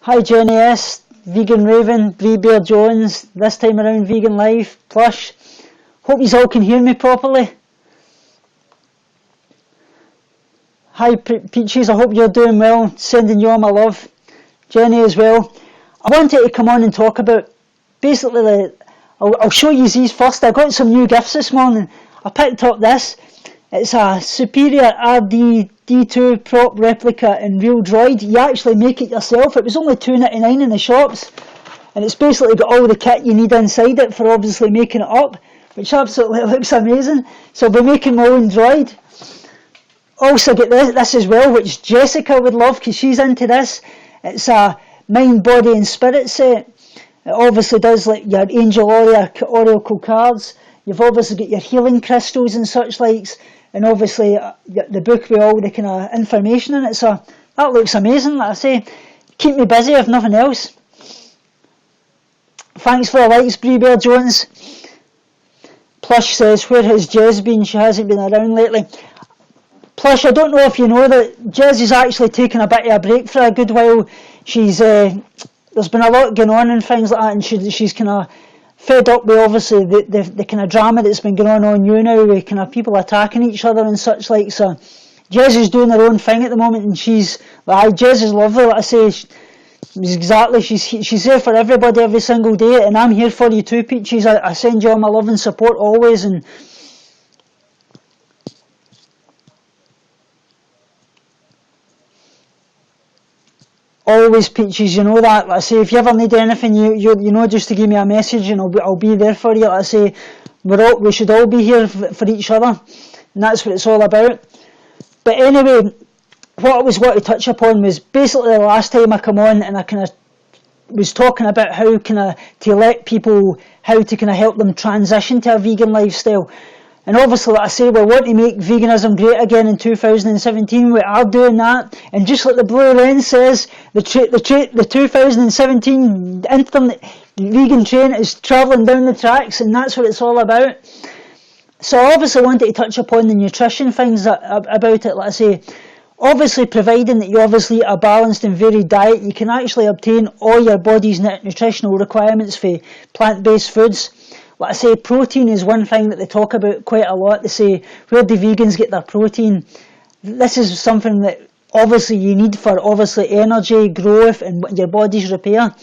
Hi Jenny S, Vegan Raven, Bree Bear Jones, this time around Vegan Life, Plush. Hope you all can hear me properly. Hi Peaches, I hope you're doing well, sending you all my love. Jenny as well. I wanted to come on and talk about, basically, I'll show you these first. I got some new gifts this morning. I picked up this. It's a Superior RD-D2 prop replica in real droid. You actually make it yourself. It was only $2.99 in the shops. And it's basically got all the kit you need inside it for obviously making it up, which absolutely looks amazing. So I'll be making my own droid. Also get this as well, which Jessica would love because she's into this. It's a mind, body and spirit set. It obviously does like your angel oracle cards. You've obviously got your healing crystals and such likes. And obviously the book with all the kind of information in it. So that looks amazing, like I say. Keep me busy if nothing else. Thanks for the likes, Bree Bear Jones. Plush says, where has Jez been? She hasn't been around lately. Plush, I don't know if you know that Jez is actually taking a bit of a break for a good while. She's there's been a lot going on and things like that, and she's kind of fed up with obviously the kind of drama that's been going on YOUNOW with kind of people attacking each other and such like. So Jez is doing her own thing at the moment, and she's like, Jez is lovely, like I say. She's there for everybody every single day, and I'm here for you too, Peaches. I send you all my love and support always, and always, Peaches, you know that. Like I say, if you ever need anything, you know, just to give me a message, and I'll be there for you. Like I say, we should all be here for each other, and that's what it's all about. But anyway, what I was wanting to touch upon was basically the last time I come on, and I kind of was talking about how to let people, how to kind of help them transition to a vegan lifestyle. And obviously, like I say, we want to make veganism great again in 2017. We are doing that. And just like the Blue Lens says, the 2017 internet vegan train is travelling down the tracks, and that's what it's all about. So I obviously wanted to touch upon the nutrition things about it. Like I say, obviously providing that you obviously eat a balanced and varied diet, you can actually obtain all your body's nutritional requirements for plant-based foods. Like I say, protein is one thing that they talk about quite a lot. They say, where do vegans get their protein? This is something that obviously you need for obviously energy, growth and your body's repair.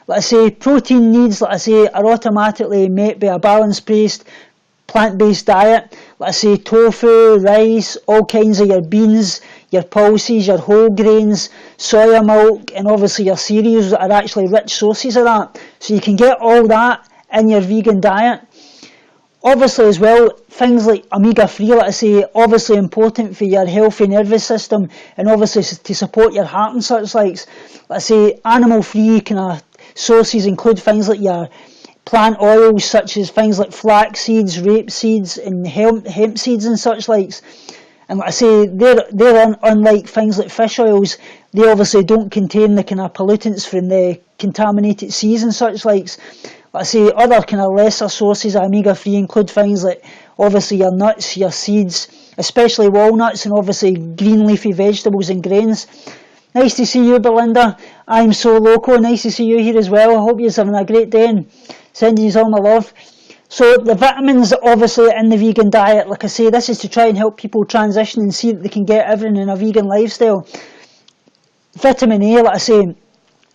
Like I say, protein needs, like I say, are automatically met by a balanced-based, plant-based diet. Like I say, tofu, rice, all kinds of your beans, your pulses, your whole grains, soya milk, and obviously your cereals are actually rich sources of that. So you can get all that in your vegan diet. Obviously as well, things like omega-3, like I say, obviously important for your healthy nervous system, and obviously to support your heart and such likes. Like I say, animal-free kind of sources include things like your plant oils, such as things like flax seeds, rape seeds, and hemp seeds and such likes. And like I say, they're unlike things like fish oils. They obviously don't contain the kind of pollutants from the contaminated seas and such likes. Like I say, other kind of lesser sources of omega-3 include things like obviously your nuts, your seeds, especially walnuts, and obviously green leafy vegetables and grains. Nice to see you, Belinda. I'm so loco. Nice to see you here as well. I hope you're having a great day and sending you all my love. So the vitamins obviously in the vegan diet, like I say, this is to try and help people transition and see that they can get everything in a vegan lifestyle. Vitamin A, like I say,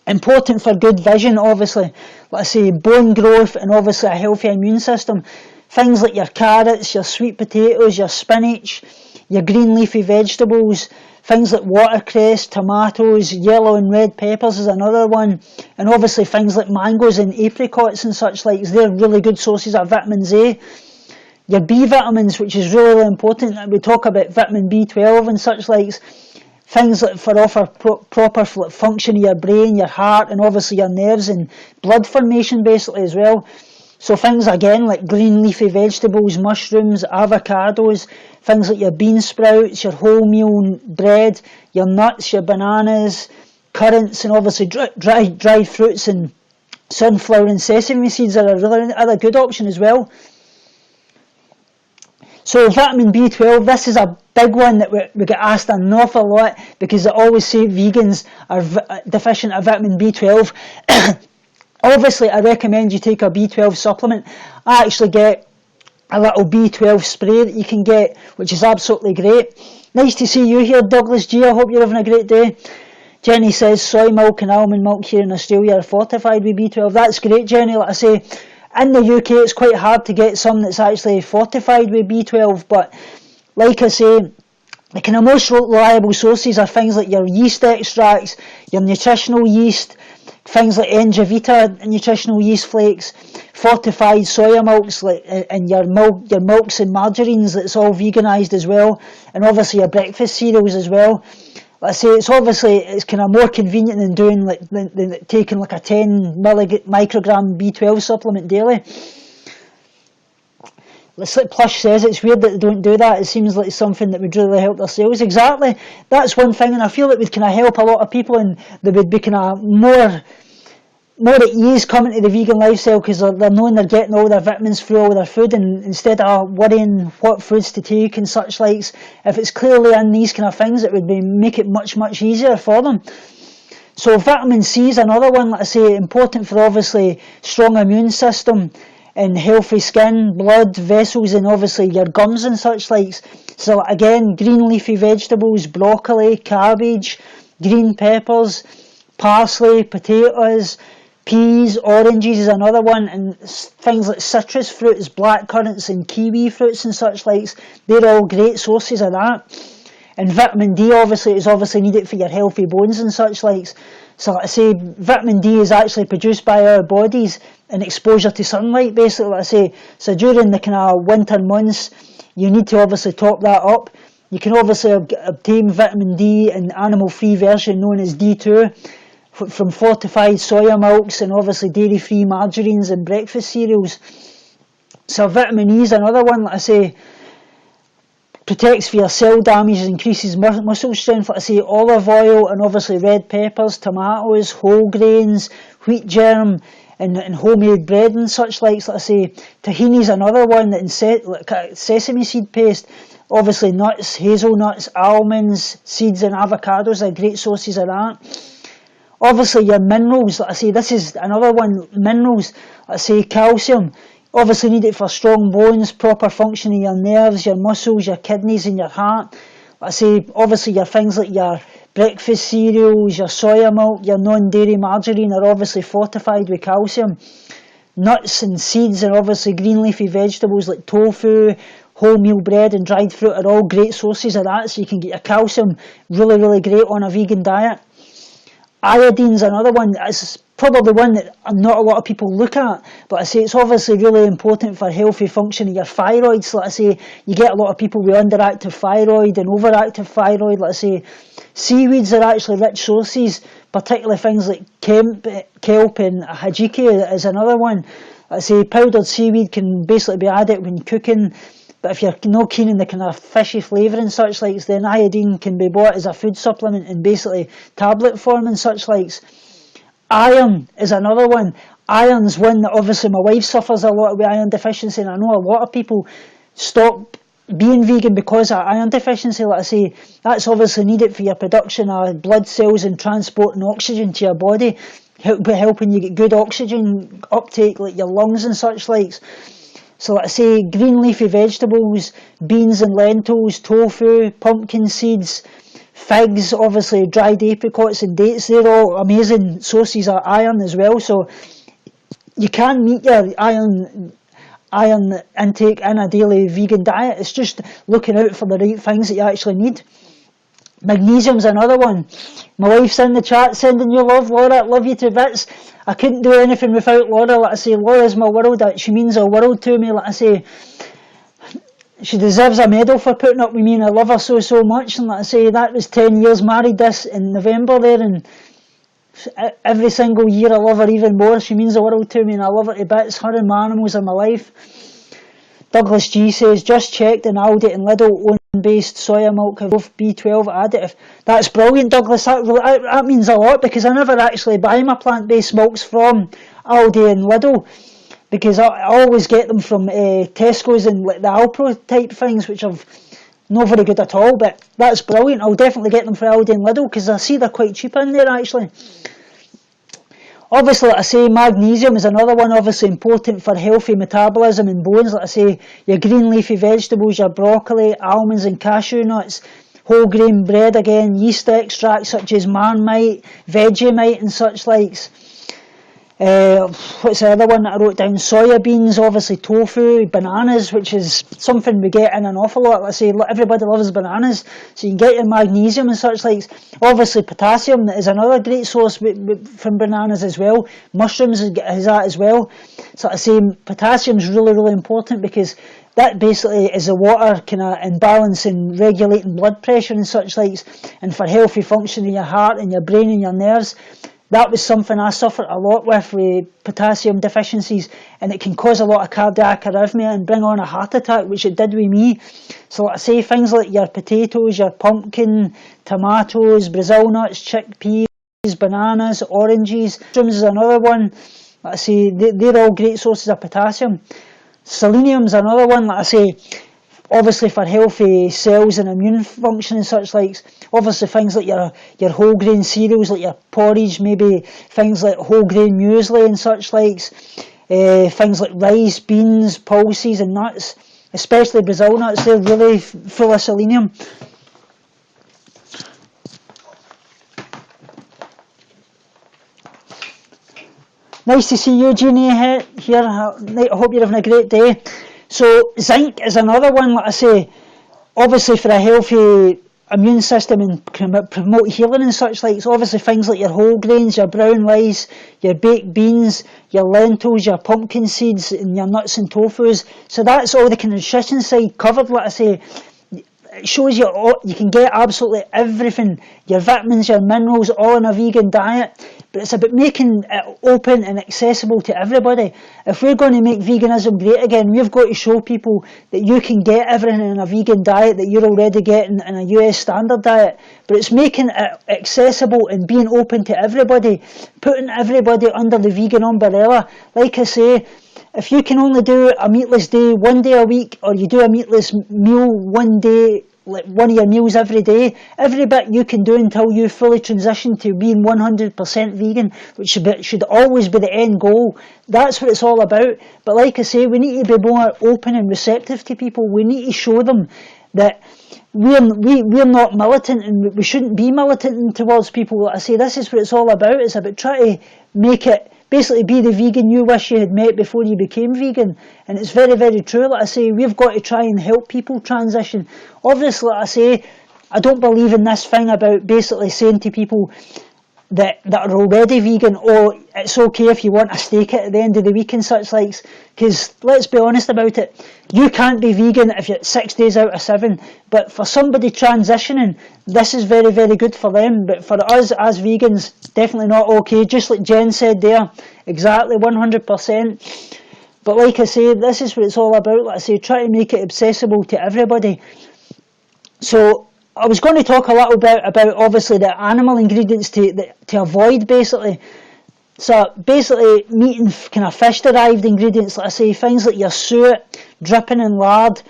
important for good vision, obviously. Like I say, bone growth and obviously a healthy immune system. Things like your carrots, your sweet potatoes, your spinach, your green leafy vegetables, things like watercress, tomatoes, yellow and red peppers is another one. And obviously things like mangoes and apricots and such like, they're really good sources of vitamins A. Your B vitamins, which is really, really important. We talk about vitamin B12 and such like. Things that offer proper function of your brain, your heart, and obviously your nerves and blood formation basically as well. So things again like green leafy vegetables, mushrooms, avocados, things like your bean sprouts, your wholemeal bread, your nuts, your bananas, currants, and obviously dried fruits and sunflower and sesame seeds are a really other good option as well. So vitamin B12, this is a big one that we get asked an awful lot, because they always say vegans are deficient of vitamin B12. Obviously, I recommend you take a B12 supplement. I actually get a little B12 spray that you can get, which is absolutely great. Nice to see you here, Douglas G. I hope you're having a great day. Jenny says soy milk and almond milk here in Australia are fortified with B12. That's great, Jenny. Like I say, in the UK it's quite hard to get some that's actually fortified with B12, but like I say, the kind of most reliable sources are things like your yeast extracts, your nutritional yeast, things like Engevita nutritional yeast flakes, fortified soya milks, and your milks and margarines that's all veganised as well, and obviously your breakfast cereals as well. Let's say it's kind of more convenient than doing than taking like a 10 microgram B12 supplement daily. Plush says it's weird that they don't do that. It seems like something that would really help their sales. Exactly, that's one thing, and I feel it would kind of help a lot of people, and they would be kind of more at ease coming to the vegan lifestyle, because they're knowing they're getting all their vitamins through all their food, and instead of worrying what foods to take and such likes, if it's clearly in these kind of things, it would make it much easier for them. So vitamin C is another one, like I say, important for obviously strong immune system and healthy skin, blood vessels, and obviously your gums and such likes. So again, green leafy vegetables, broccoli, cabbage, green peppers, parsley, potatoes, peas, oranges is another one, and things like citrus fruits, black currants and kiwi fruits and such likes, they're all great sources of that. And vitamin D is obviously needed for your healthy bones and such likes. So like I say, vitamin D is actually produced by our bodies in exposure to sunlight, basically, like I say. So during the kind of winter months, you need to obviously top that up. You can obviously obtain vitamin D in animal-free version known as D2, from fortified soya milks and obviously dairy-free margarines and breakfast cereals. So vitamin E is another one, like I say, protects for your cell damage and increases muscle strength. Like I say, olive oil and obviously red peppers, tomatoes, whole grains, wheat germ, and homemade bread and such likes. Like I say, tahini is another one, that sesame seed paste. Obviously nuts, hazelnuts, almonds, seeds and avocados are great sources of that. Obviously your minerals, like I say, this is another one, minerals, like I say, calcium, obviously needed for strong bones, proper function of your nerves, your muscles, your kidneys and your heart. Like I say, obviously your things like your breakfast cereals, your soya milk, your non-dairy margarine are obviously fortified with calcium. Nuts and seeds and obviously green leafy vegetables like tofu, wholemeal bread and dried fruit are all great sources of that, so you can get your calcium really great on a vegan diet. Iodine's another one. It's probably one that not a lot of people look at, but I say it's obviously really important for healthy function of your thyroid. So like I say, you get a lot of people with underactive thyroid and overactive thyroid. Like I say, seaweeds are actually rich sources, particularly things like kelp and hajiki is another one. Like I say, powdered seaweed can basically be added when cooking, but if you're not keen on the kind of fishy flavour and such likes, then iodine can be bought as a food supplement in basically tablet form and such likes. Iron is another one. Iron's one that obviously my wife suffers a lot with iron deficiency, and I know a lot of people stop being vegan because of iron deficiency. Like I say, that's obviously needed for your production of blood cells and transporting oxygen to your body, helping you get good oxygen uptake, like your lungs and such likes. So like I say, green leafy vegetables, beans and lentils, tofu, pumpkin seeds, figs, obviously dried apricots and dates, they're all amazing sources of iron as well. So you can meet your iron intake in a daily vegan diet. It's just looking out for the right things that you actually need. Magnesium's another one. My wife's in the chat sending you love, Laura. Love you to bits. I couldn't do anything without Laura. Like I say, Laura's my world. She means a world to me. Like I say, she deserves a medal for putting up with me, and I love her so much. And like I say, that was 10 years married this in November there, and every single year I love her even more. She means the world to me, and I love her to bits. Her and my animals are my life. Douglas G says, just checked in Aldi and Lidl own-based soya milk have both B12 additive. That's brilliant, Douglas. That means a lot, because I never actually buy my plant-based milks from Aldi and Lidl. because I always get them from Tesco's and like the Alpro type things, which are not very good at all, but that's brilliant. I'll definitely get them for Aldi and Lidl because I see they're quite cheap in there actually. Obviously, like I say, magnesium is another one, obviously important for healthy metabolism and bones. Like I say, your green leafy vegetables, your broccoli, almonds and cashew nuts, whole grain bread again, yeast extracts such as Marmite, Vegemite and such likes. What's the other one that I wrote down? Soya beans, obviously tofu, bananas, which is something we get in an awful lot. Let's say everybody loves bananas, so you can get your magnesium and such like. Obviously potassium is another great source from bananas as well. Mushrooms has that as well. So I say potassium is really, really important because that basically is the water kind of in balance and regulating blood pressure and such like, and for healthy function in your heart and your brain and your nerves. That was something I suffered a lot with potassium deficiencies, and it can cause a lot of cardiac arrhythmia and bring on a heart attack, which it did with me. So like I say, things like your potatoes, your pumpkin, tomatoes, Brazil nuts, chickpeas, bananas, oranges. Mushrooms is another one. Like I say, they're all great sources of potassium. Selenium is another one, like I say, obviously for healthy cells and immune function and such like. Obviously things like your whole grain cereals, like your porridge, maybe things like whole grain muesli and such likes. Things like rice, beans, pulses and nuts, especially Brazil nuts, they're really full of selenium. Nice to see you, Jeannie, here. I hope you're having a great day. So zinc is another one, like I say, obviously for a healthy immune system and promote healing and such like. So obviously things like your whole grains, your brown rice, your baked beans, your lentils, your pumpkin seeds and your nuts and tofus. So that's all the nutrition side covered, like I say. It shows you you can get absolutely everything, your vitamins, your minerals, all in a vegan diet. But it's about making it open and accessible to everybody. If we're going to make veganism great again, we've got to show people that you can get everything in a vegan diet that you're already getting in a US standard diet. But it's making it accessible and being open to everybody, putting everybody under the vegan umbrella. Like I say, if you can only do a meatless day 1 day a week, or you do a meatless meal 1 day, like one of your meals every day, every bit you can do until you fully transition to being 100% vegan, which should always be the end goal. That's what it's all about. But like I say, we need to be more open and receptive to people. We need to show them that we're not militant, and we shouldn't be militant towards people. Like I say, this is what it's all about. It's about trying to make it, basically be the vegan you wish you had met before you became vegan. And it's very, very true. Like I say, we've got to try and help people transition. Obviously, like I say, I don't believe in this thing about basically saying to people that are already vegan, oh, it's okay if you want a steak at the end of the week and such likes. Because let's be honest about it, you can't be vegan if you're 6 days out of 7. But for somebody transitioning, this is very, very good for them. But for us as vegans, definitely not okay. Just like Jen said there, exactly 100%. But like I say, this is what it's all about. Like I say, try to make it accessible to everybody. So I was going to talk a little bit about obviously the animal ingredients to avoid basically. So basically meat and kind of fish derived ingredients, like I say, things like your suet, dripping in lard,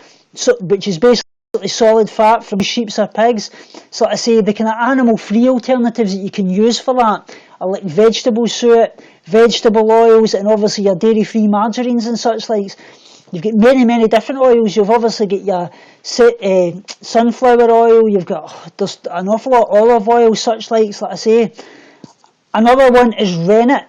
which is basically solid fat from sheep or pigs. So like I say, the kind of animal free alternatives that you can use for that are like vegetable suet, vegetable oils, and obviously your dairy free margarines and such likes. You've got many, many different oils. You've obviously got your sunflower oil. You've got there's an awful lot of olive oil, such likes. Like I say, another one is rennet.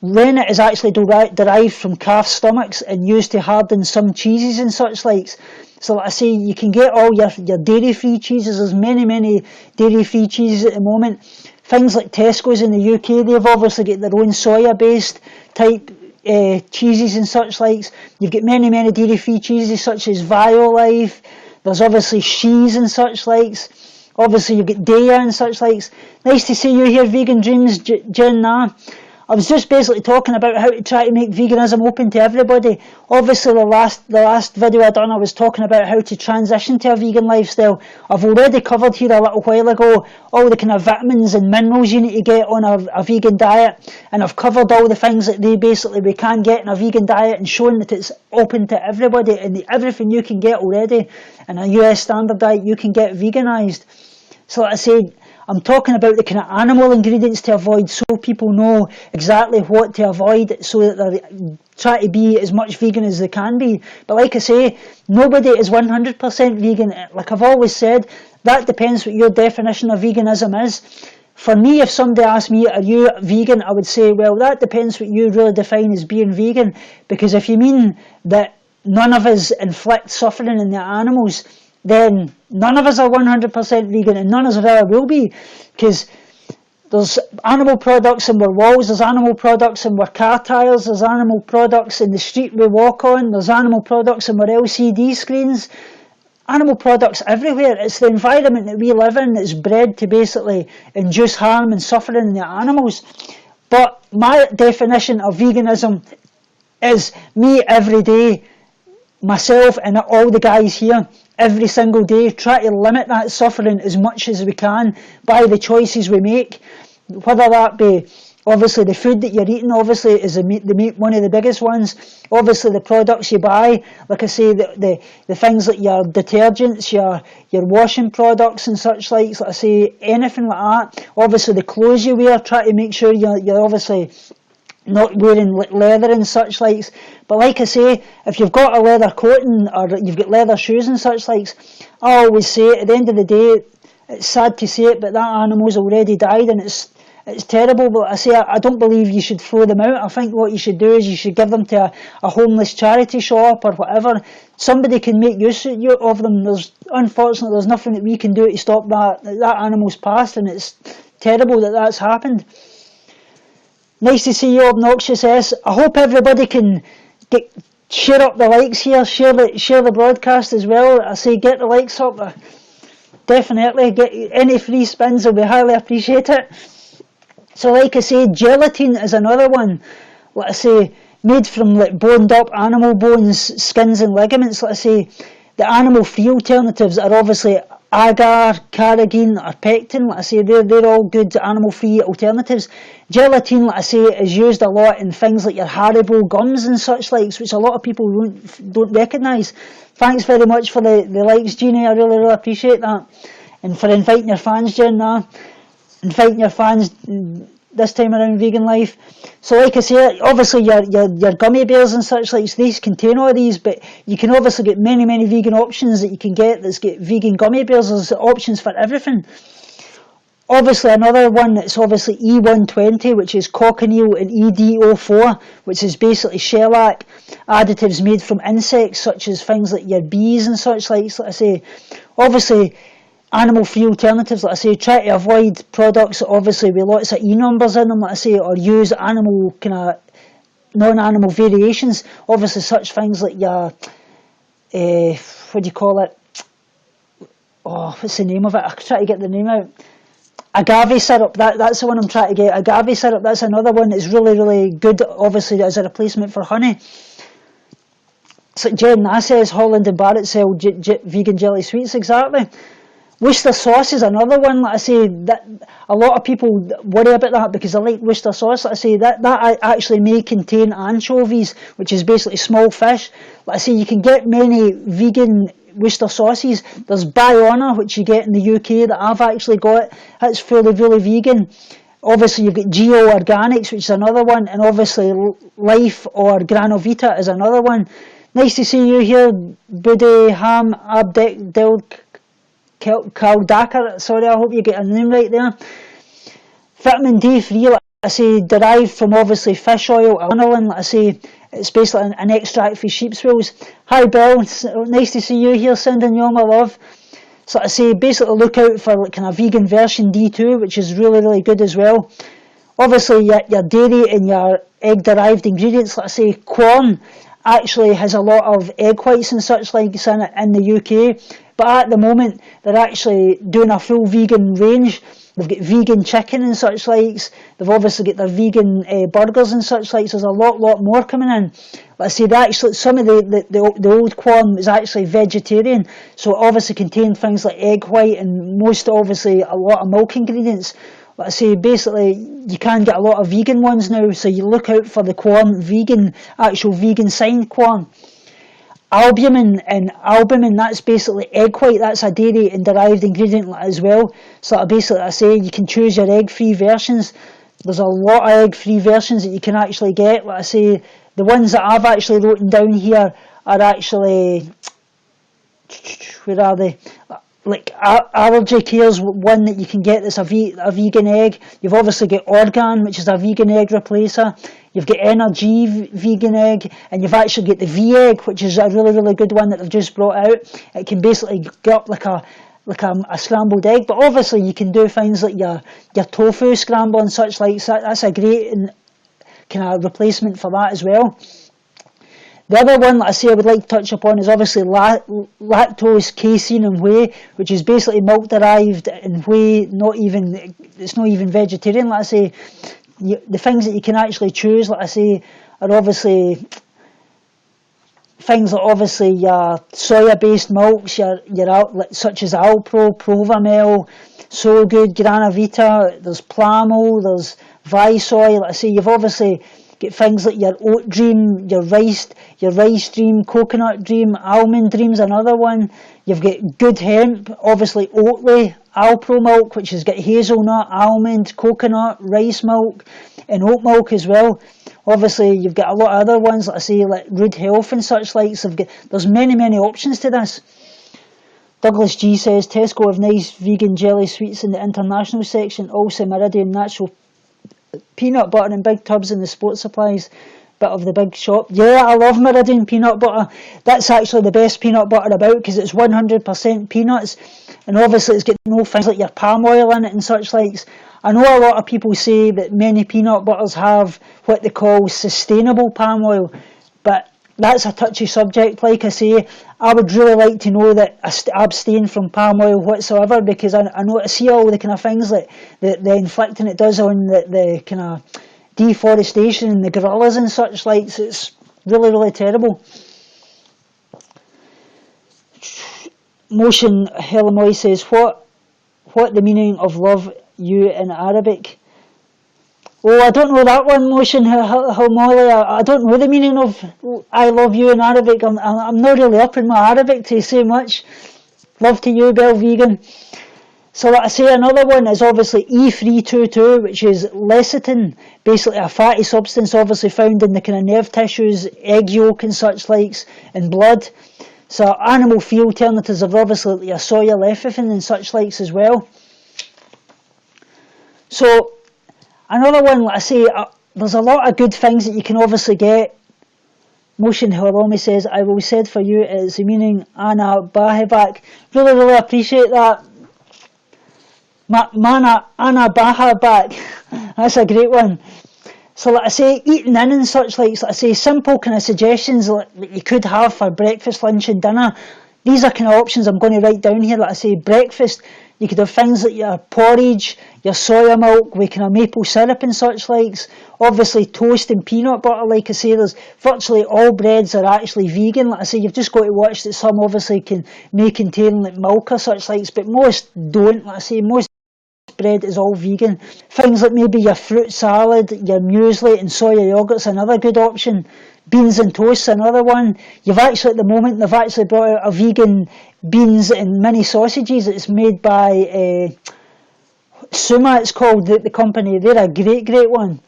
Rennet is actually derived from calf stomachs and used to harden some cheeses and such likes. So like I say, you can get all your dairy-free cheeses. There's many, many dairy-free cheeses at the moment. Things like Tesco's in the UK, they've obviously got their own soya-based type cheeses and such likes. You've got many, many dairy-free cheeses such as Violife. There's obviously Shees and such likes. Obviously you've got Daya and such likes. Nice to see you here, Vegan Dreams, Jen. I was just basically talking about how to try to make veganism open to everybody. Obviously, the last video I done, I was talking about how to transition to a vegan lifestyle. I've already covered here a little while ago all the kind of vitamins and minerals you need to get on a vegan diet, and I've covered all the things that we can get in a vegan diet, and shown that it's open to everybody, and everything you can get already in a US standard diet you can get veganised. So like I said, I'm talking about the kind of animal ingredients to avoid, so people know exactly what to avoid, so that they try to be as much vegan as they can be. But like I say, nobody is 100% vegan. Like I've always said, that depends what your definition of veganism is. For me, if somebody asked me, are you vegan? I would say, well, that depends what you really define as being vegan. Because if you mean that none of us inflict suffering in the animals, then none of us are 100% vegan, and none of us ever will be, because there's animal products in our walls, there's animal products in our car tyres, there's animal products in the street we walk on, there's animal products in our LCD screens, animal products everywhere. It's the environment that we live in that's bred to basically induce harm and suffering in the animals. But my definition of veganism is me every day, myself and all the guys here, every single day, try to limit that suffering as much as we can by the choices we make, whether that be obviously the food that you're eating. Obviously is the meat one of the biggest ones. Obviously the products you buy, like I say, the things like your detergents, your washing products and such like I say, anything like that. Obviously the clothes you wear, try to make sure you're obviously not wearing leather and such likes. But like I say, if you've got a leather coat or you've got leather shoes and such likes, I always say at the end of the day, it's sad to say it, but that animal's already died, and it's terrible. But I say, I don't believe you should throw them out. I think what you should do is you should give them to a homeless charity shop or whatever. Somebody can make use of them. Unfortunately, there's nothing that we can do to stop that animal's passed, and it's terrible that that's happened. Nice to see you, Obnoxious S. I hope everybody can share up the likes here, share the broadcast as well. I say get the likes up. Definitely get any free spins, will be highly appreciated. So like I say, gelatin is another one. Like I say, made from like boned up animal bones, skins and ligaments. Like I say, the animal free alternatives are obviously agar, carrageen or pectin. Like I say, they're all good animal free alternatives. Gelatin, like I say, is used a lot in things like your Haribo gums and such likes, which a lot of people don't recognise. Thanks very much for the likes, Jeannie. I really appreciate that. And for inviting your fans, Jen, inviting your fans this time around Vegan Life. So like I say, obviously your gummy bears and such like, these contain all these, but you can obviously get many vegan options that you can get that's get vegan gummy bears. There's options for everything. Obviously another one that's obviously E120, which is cochineal, and EDO4, which is basically shellac additives made from insects such as things like your bees and such like I say. Obviously animal free alternatives, like I say, try to avoid products obviously with lots of E numbers in them, like I say, or use animal kind of non-animal variations. Obviously such things like your what do you call it, what's the name of it, I try to get the name out, agave syrup, that's the one I'm trying to get. Agave syrup, that's another one that's really good, obviously, as a replacement for honey. So Jen Nass says Holland and Barrett sell vegan jelly sweets, exactly. Worcester sauce is another one. Like I say, that a lot of people worry about that because they like Worcester sauce. Like I say, that actually may contain anchovies, which is basically small fish. Like I say, you can get many vegan Worcester sauces. There's Biona, which you get in the UK, that I've actually got. That's fully vegan. Obviously, you've got Geo Organics, which is another one, and obviously Life or Granovita is another one. Nice to see you here, Bude Ham Abdel Kaldakar. Sorry, I hope you get a name right there. Vitamin D3, like I say, derived from obviously fish oil, aniline. Like I say, it's basically an extract for sheep's wheels. Hi Bill, nice to see you here, sending you all my love. So I say, basically look out for like kind of vegan version D2, which is really good as well. Obviously your dairy and your egg derived ingredients, like I say, corn actually has a lot of egg whites and such like in the UK, but at the moment they're actually doing a full vegan range. They've got vegan chicken and such likes. They've obviously got their vegan burgers and such likes. There's a lot more coming in. Let's say that actually some of the old corn was actually vegetarian, so it obviously contained things like egg white and most obviously a lot of milk ingredients. Let's say basically you can get a lot of vegan ones now, so you look out for the corn vegan, actual vegan signed corn. Albumin, that's basically egg white. That's a dairy and derived ingredient as well. So basically, I say you can choose your egg-free versions. There's a lot of egg-free versions that you can actually get. Like I say, the ones that I've actually written down here are actually, where are they? Like Allergy Care's one that you can get that's a vegan egg. You've obviously got Organ, which is a vegan egg replacer. You've got Energy vegan egg, and you've actually got the V egg, which is a really good one that they've just brought out. It can basically get up like a scrambled egg, but obviously you can do things like your tofu scramble and such like. So that's a great kind of replacement for that as well. The other one that I say I would like to touch upon is obviously lactose, casein and whey, which is basically milk derived and whey, it's not even vegetarian. Like I say, the things that you can actually choose, like I say, are obviously things like obviously your soya-based milks, your such as Alpro, Provamel, So Good, Granavita, there's Plamo, there's Visoy. Like I say, you've obviously get things like your Oat Dream, your Rice Dream, Coconut Dream, Almond Dream's another one. You've got Good Hemp, obviously Oatly, Alpro milk, which has got hazelnut, almond, coconut, rice milk, and oat milk as well. Obviously, you've got a lot of other ones, like I say, like Root Health and such likes. There's many options to this. Douglas G says, Tesco have nice vegan jelly sweets in the international section. Also, Meridian natural peanut butter in big tubs in the sports supplies bit of the big shop. Yeah, I love Meridian peanut butter. That's actually the best peanut butter about, because it's 100% peanuts, and obviously it's got no things like your palm oil in it and such likes. I know a lot of people say that many peanut butters have what they call sustainable palm oil, but that's a touchy subject. Like I say, I would really like to know that I abstain from palm oil whatsoever, because I know I see all the kind of things that the inflicting it does on the kind of deforestation and the gorillas and such like. So it's really terrible. Motion Helamoy says, what the meaning of love you in Arabic? Oh, I don't know that one, Motion Helamoy. I don't know the meaning of I love you in Arabic. I'm not really up in my Arabic to say much. Love to you, Bell Vegan. So like I say, another one is obviously E322, which is lecithin, basically a fatty substance obviously found in the kind of nerve tissues, egg yolk and such likes, and blood. So animal feed alternatives are obviously your soya lecithin and such likes as well. So another one, like I say, there's a lot of good things that you can obviously get. Motion Hiromi says, I will said for you is the meaning Anna Bahebak. Really appreciate that. Anna Bahebak. That's a great one. So like I say, eating in and such like I say, simple kind of suggestions that you could have for breakfast, lunch and dinner. These are kind of options I'm going to write down here. Like I say, breakfast, you could have things like your porridge, your soya milk with kind of maple syrup and such likes. Obviously toast and peanut butter, like I say, there's virtually all breads are actually vegan. Like I say, you've just got to watch that some obviously may contain like milk or such likes, but most don't. Like I say, most bread is all vegan. Things like maybe your fruit salad, your muesli and soya yogurt's another good option. Beans and toast's another one. You've actually, at the moment, they've actually brought out a vegan beans and mini sausages. It's made by Suma, it's called, the company. They're a great one.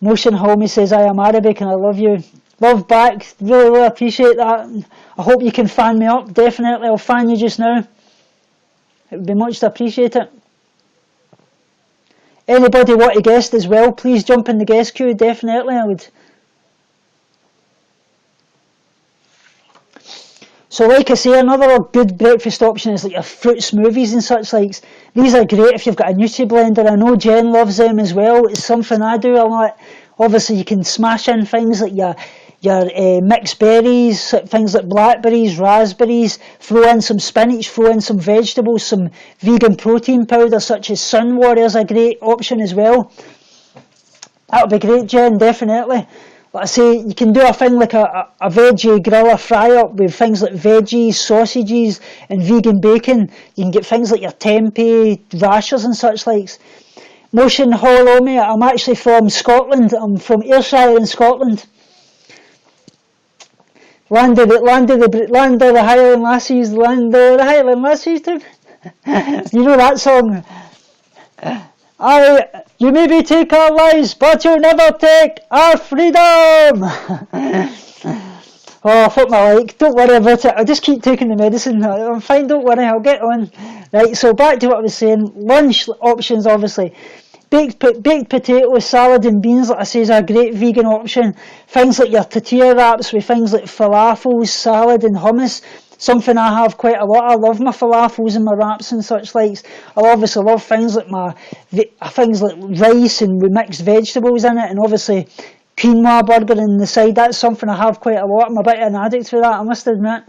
Motion Homie says, I am Arabic and I love you. Love back. Really appreciate that. I hope you can fan me up. Definitely, I'll fan you just now. It would be much to appreciate it. Anybody want to guest as well, please jump in the guest queue. Definitely, I would. So like I say, another good breakfast option is like your fruit smoothies and such likes. These are great if you've got a Nutri-Blender. I know Jen loves them as well. It's something I do a lot. Obviously you can smash in things like your your mixed berries, things like blackberries, raspberries, throw in some spinach, throw in some vegetables, some vegan protein powder such as Sun Warrior is a great option as well. That would be great, Jen, definitely. Like I say, you can do a thing like a veggie griller fry-up with things like veggies, sausages and vegan bacon. You can get things like your tempeh, rashers and such likes. Motion, hello mate, I'm actually from Scotland. I'm from Ayrshire in Scotland. Land of the Highland Lassies, land of the Highland Lassies too. You know that song? You maybe take our lives, but you never take our freedom. Oh, fuck my like, don't worry about it, I just keep taking the medicine, I'm fine, don't worry, I'll get on. Right, so back to what I was saying, lunch options obviously. Baked potatoes, salad and beans, like I say, is a great vegan option. Things like your tortilla wraps with things like falafels, salad and hummus. Something I have quite a lot. I love my falafels and my wraps and such likes. I obviously love things like rice and with mixed vegetables in it, and obviously quinoa burger on the side. That's something I have quite a lot. I'm a bit of an addict for that, I must admit.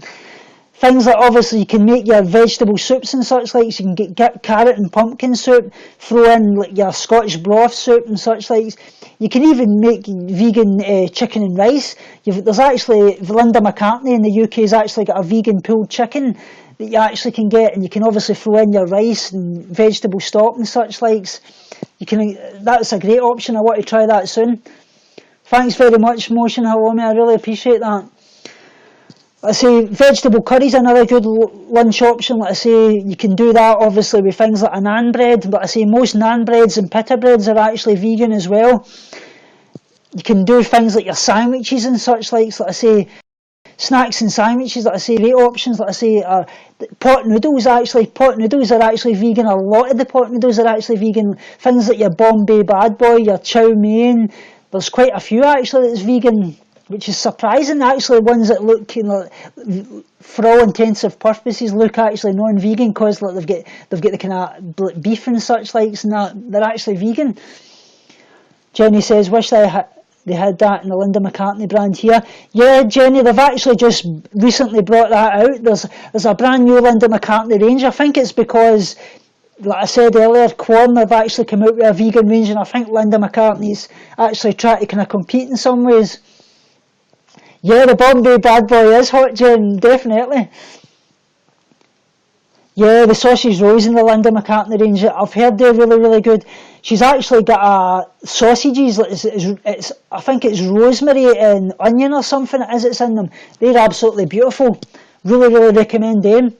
Things like obviously you can make your vegetable soups and such likes. You can get carrot and pumpkin soup, throw in like your Scottish broth soup and such likes. You can even make vegan chicken and rice. There's actually, Linda McCartney in the UK has actually got a vegan pulled chicken that you actually can get, and you can obviously throw in your rice and vegetable stock and such likes. That's a great option. I want to try that soon. Thanks very much, Motion Halloumi. I really appreciate that. Like I say, vegetable curry is another good lunch option. Like I say, you can do that obviously with things like a naan bread, but I say most naan breads and pita breads are actually vegan as well. You can do things like your sandwiches and such likes. Like I say, snacks and sandwiches, like I say, great options. Like I say, pot noodles are actually vegan. A lot of the pot noodles are actually vegan. Things like your Bombay Bad Boy, your chow mein, there's quite a few actually that's vegan, which is surprising. Actually, ones that look, for all intensive purposes, look actually non-vegan because like, they've got the kind of beef and such likes, and that they're actually vegan. Jenny says, wish they had that in the Linda McCartney brand here. Yeah, Jenny, they've actually just recently brought that out. There's a brand new Linda McCartney range. I think it's because, like I said earlier, Quorn have actually come out with a vegan range, and I think Linda McCartney's actually trying to kind of compete in some ways. Yeah, the Bombay Bad Boy is hot, Jen, definitely. Yeah, the sausage rolls in the Linda McCartney range, I've heard they're really, really good. She's actually got sausages, I think it's rosemary and onion or something it is it's in them. They're absolutely beautiful. Really, really recommend them.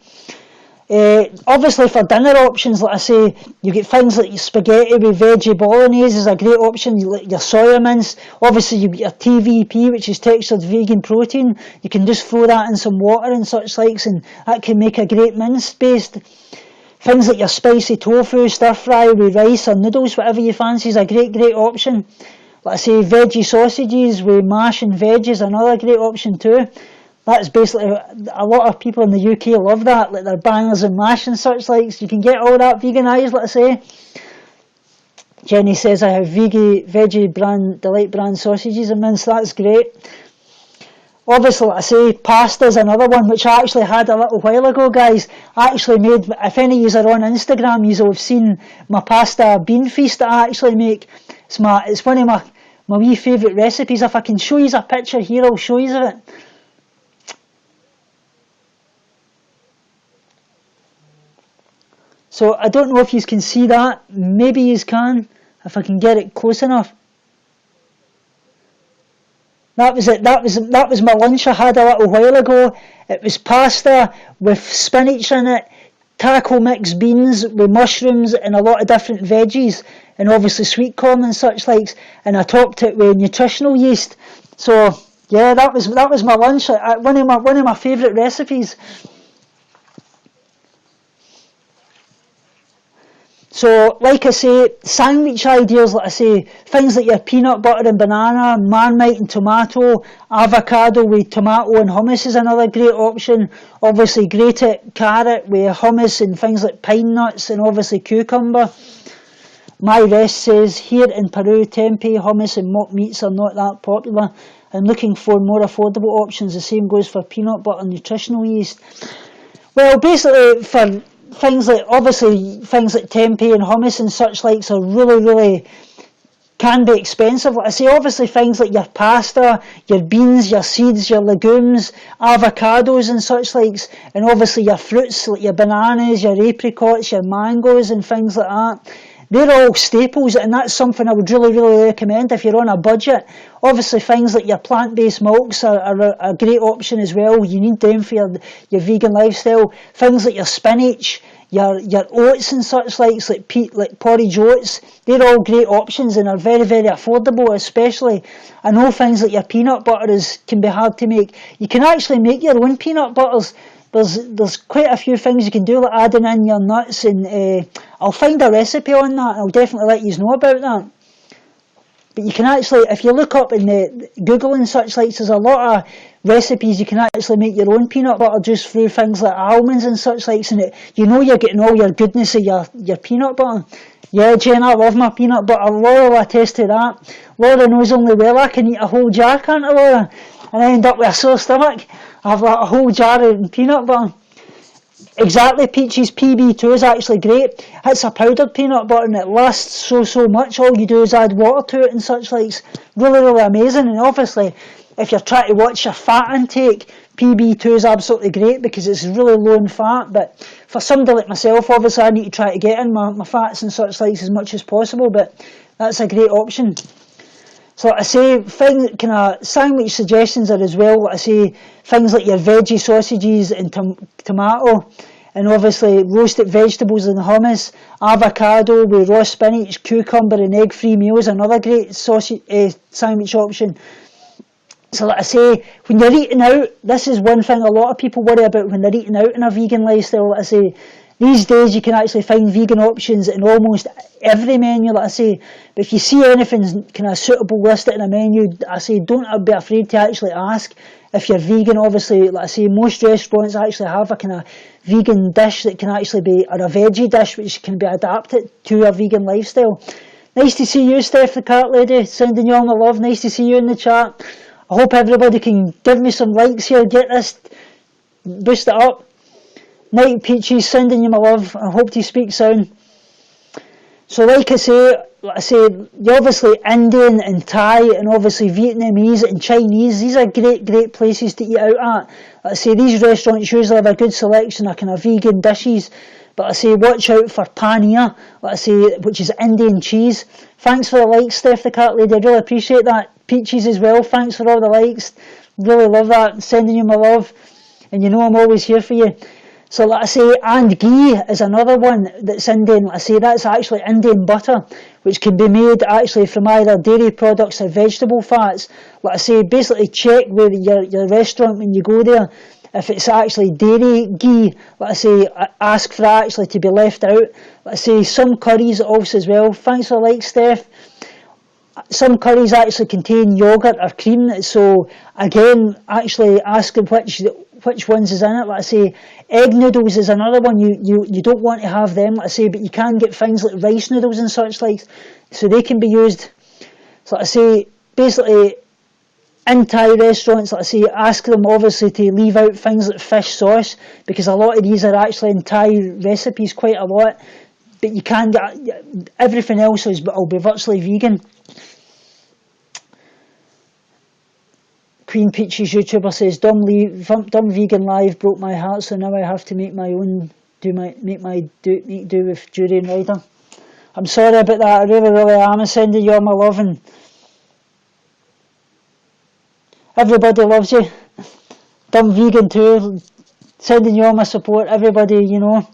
Obviously for dinner options, like I say, you get things like your spaghetti with veggie bolognese is a great option. Your soya mince, obviously you get your TVP, which is textured vegan protein. You can just throw that in some water and such likes, and that can make a great mince paste. Things like your spicy tofu, stir fry with rice or noodles, whatever you fancy, is a great option. Like I say, veggie sausages with mash and veg is another great option too. That's basically, a lot of people in the UK love that, like their bangers and mash and such likes. You can get all that veganised, let's say. Jenny says, I have veggie brand, Delight brand sausages and mince, that's great. Obviously, like I say, pasta is another one, which I actually had a little while ago, guys. I actually made, if any of you are on Instagram, you will have seen my pasta bean feast that I actually make. It's one of my wee favourite recipes. If I can show you a picture here, I'll show you it. So I don't know if you can see that. Maybe you can, if I can get it close enough. That was it. That was my lunch I had a little while ago. It was pasta with spinach in it, taco mixed beans with mushrooms and a lot of different veggies, and obviously sweet corn and such likes. And I topped it with nutritional yeast. So yeah, that was my lunch. One of my favourite recipes. So, like I say, sandwich ideas, like I say, things like your peanut butter and banana, Marmite and tomato, avocado with tomato and hummus is another great option. Obviously, grated carrot with hummus and things like pine nuts and obviously cucumber. My Rest says, here in Peru, tempeh, hummus and mock meats are not that popular. I'm looking for more affordable options. The same goes for peanut butter and nutritional yeast. Well, basically, for things like, obviously, things like tempeh and hummus and such likes are really can be expensive. Like I say, obviously things like your pasta, your beans, your seeds, your legumes, avocados and such likes, and obviously your fruits like your bananas, your apricots, your mangoes and things like that. They're all staples, and that's something I would really recommend if you're on a budget. Obviously things like your plant-based milks are a great option as well. You need them for your vegan lifestyle. Things like your spinach, your oats and such likes, like porridge oats, they're all great options and are very affordable. Especially, I know things like your peanut butter can be hard to make. You can actually make your own peanut butters. There's quite a few things you can do, like adding in your nuts, and I'll find a recipe on that, and I'll definitely let you know about that. But you can actually, if you look up in the Google and such likes, there's a lot of recipes. You can actually make your own peanut butter just through things like almonds and such likes, and you're getting all your goodness of your peanut butter. Yeah, Jen, I love my peanut butter. Laura will attest to that. Laura knows only well I can eat a whole jar, can't I, Laura? And I end up with a sore stomach. I have a whole jar of peanut butter. Exactly, Peaches. PB2 is actually great. It's a powdered peanut butter and it lasts so much. All you do is add water to it and such likes. Really amazing. And obviously, if you're trying to watch your fat intake, PB2 is absolutely great because it's really low in fat. But for somebody like myself, obviously I need to try to get in my fats and such likes as much as possible. But that's a great option. So like I say, kind of sandwich suggestions are as well. Like I say, things like your veggie sausages and tomato, and obviously roasted vegetables and hummus, avocado with raw spinach, cucumber and egg-free meals, another great sandwich option. So like I say, when you're eating out, this is one thing a lot of people worry about when they're eating out in a vegan lifestyle. Like I say, these days you can actually find vegan options in almost every menu, like I say. But if you see anything kind of suitable listed in a menu, I say don't be afraid to actually ask if you're vegan. Obviously, like I say, most restaurants actually have a kind of vegan dish that can actually be, or a veggie dish which can be adapted to a vegan lifestyle. Nice to see you, Steph the Cat Lady, sending you all my love. Nice to see you in the chat. I hope everybody can give me some likes here, get this, boost it up. Night Peaches, sending you my love. I hope to speak soon. So like I say, obviously Indian and Thai and obviously Vietnamese and Chinese, these are great places to eat out at. Like I say, these restaurants usually have a good selection of kind of vegan dishes. But I say, watch out for paneer, like I say, which is Indian cheese. Thanks for the likes, Steph the Cat Lady. I really appreciate that. Peaches as well. Thanks for all the likes. Really love that. Sending you my love. And you know I'm always here for you. So like I say, and ghee is another one that's Indian. Like I say, that's actually Indian butter, which can be made actually from either dairy products or vegetable fats. Like I say, basically check with your restaurant when you go there. If it's actually dairy ghee, like I say, ask for that actually to be left out. Like I say, some curries also as well. Thanks for the like, Steph. Some curries actually contain yogurt or cream, so again, actually ask them which ones is in it. Like I say, egg noodles is another one. You don't want to have them, like I say, but you can get things like rice noodles and such like, so they can be used. So like I say, basically, in Thai restaurants, like I say, ask them obviously to leave out things like fish sauce, because a lot of these are actually in Thai recipes quite a lot, but you can get everything else will be virtually vegan. Queen Peaches YouTuber says, dumb vegan life broke my heart, so now I have to make my own, do with Judy and Ryder. I'm sorry about that, I really am. I'm sending you all my love, and everybody loves you. Dumb vegan too, sending you all my support, everybody, you know.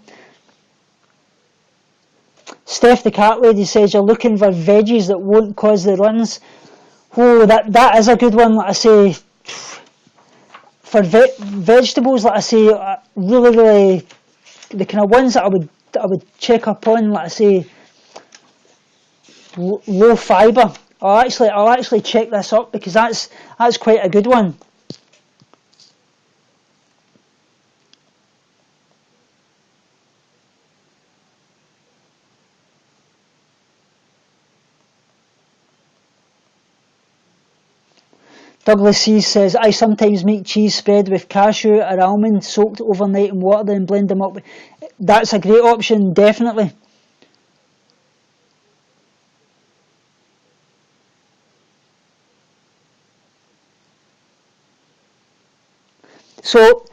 Steph the Cat Lady says, you're looking for veggies that won't cause the runs. Oh, that is a good one. Like I say, for vegetables, like I say, really, the kind of ones that I would check up on. Like I say, low fibre. I'll actually check this up, because that's quite a good one. Douglas C says, I sometimes make cheese spread with cashew or almond soaked overnight in water, then blend them up. That's a great option, definitely. So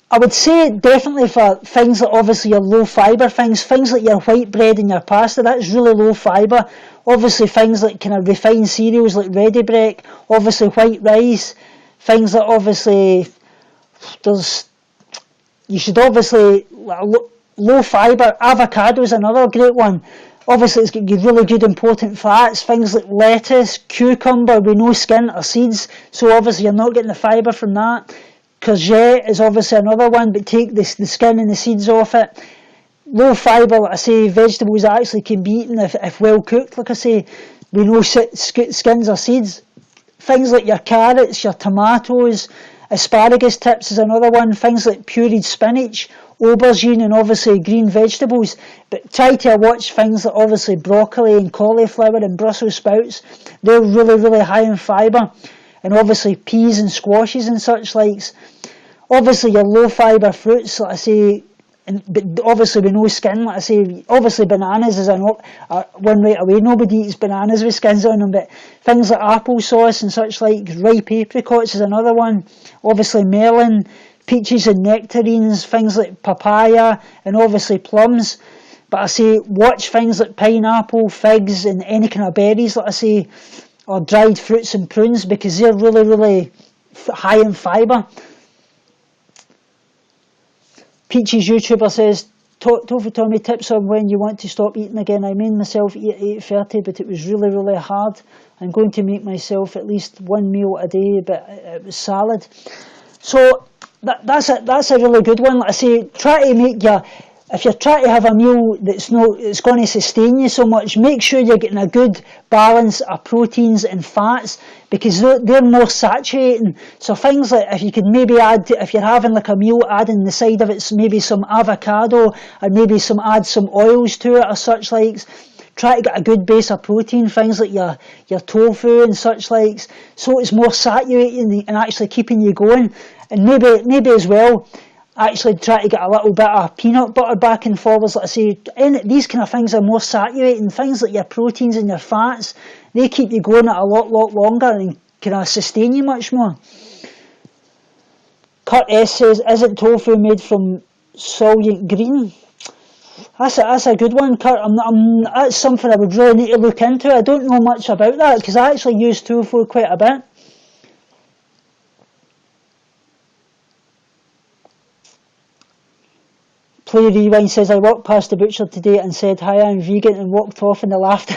I would say definitely for things that obviously are low fibre things like your white bread and your pasta, that's really low fibre. Obviously things like kind of refined cereals like ready break, obviously white rice, things that obviously you should obviously, low fibre, avocado is another great one. Obviously it's got really good important fats, things like lettuce, cucumber with no skin or seeds, so obviously you're not getting the fibre from that. Courgette is obviously another one, but take the skin and the seeds off it. Low fibre, like I say, vegetables actually can be eaten if well cooked, like I say, with no skins or seeds. Things like your carrots, your tomatoes, asparagus tips is another one, things like pureed spinach, aubergine and obviously green vegetables, but try to watch things like obviously broccoli and cauliflower and Brussels sprouts. They're really high in fibre, and obviously peas and squashes and such likes. Obviously your low fibre fruits, like I say, but obviously with no skin, like I say, obviously bananas is one right away. Nobody eats bananas with skins on them, but things like applesauce and such like, ripe apricots is another one. Obviously melon, peaches and nectarines, things like papaya and obviously plums. But I say watch things like pineapple, figs and any kind of berries, like I say, or dried fruits and prunes, because they're really high in fibre. Peaches YouTuber says, Tofu Tommy, tips on when you want to stop eating again. I made myself eat at 8:30, but it was really hard. I'm going to make myself at least one meal a day, but it was salad. So that's a really good one. Like I say, try to make if you're trying to have a meal it's going to sustain you so much, make sure you're getting a good balance of proteins and fats, because they're more saturating. So things like, if you could maybe add, if you're having like a meal, add in the side of it maybe some avocado, or maybe add some oils to it or such likes. Try to get a good base of protein, things like your tofu and such likes, so it's more saturating and actually keeping you going. And maybe as well, actually try to get a little bit of peanut butter back and forwards. Like I say, these kind of things are more saturating. Things like your proteins and your fats, they keep you going at a lot longer and kind of sustain you much more. Kurt S says, isn't tofu made from soylent green? That's a good one, Kurt. That's something I would really need to look into. I don't know much about that, because I actually use tofu quite a bit. Play Rewind says, I walked past the butcher today and said, hi, I'm vegan, and walked off in the laughter.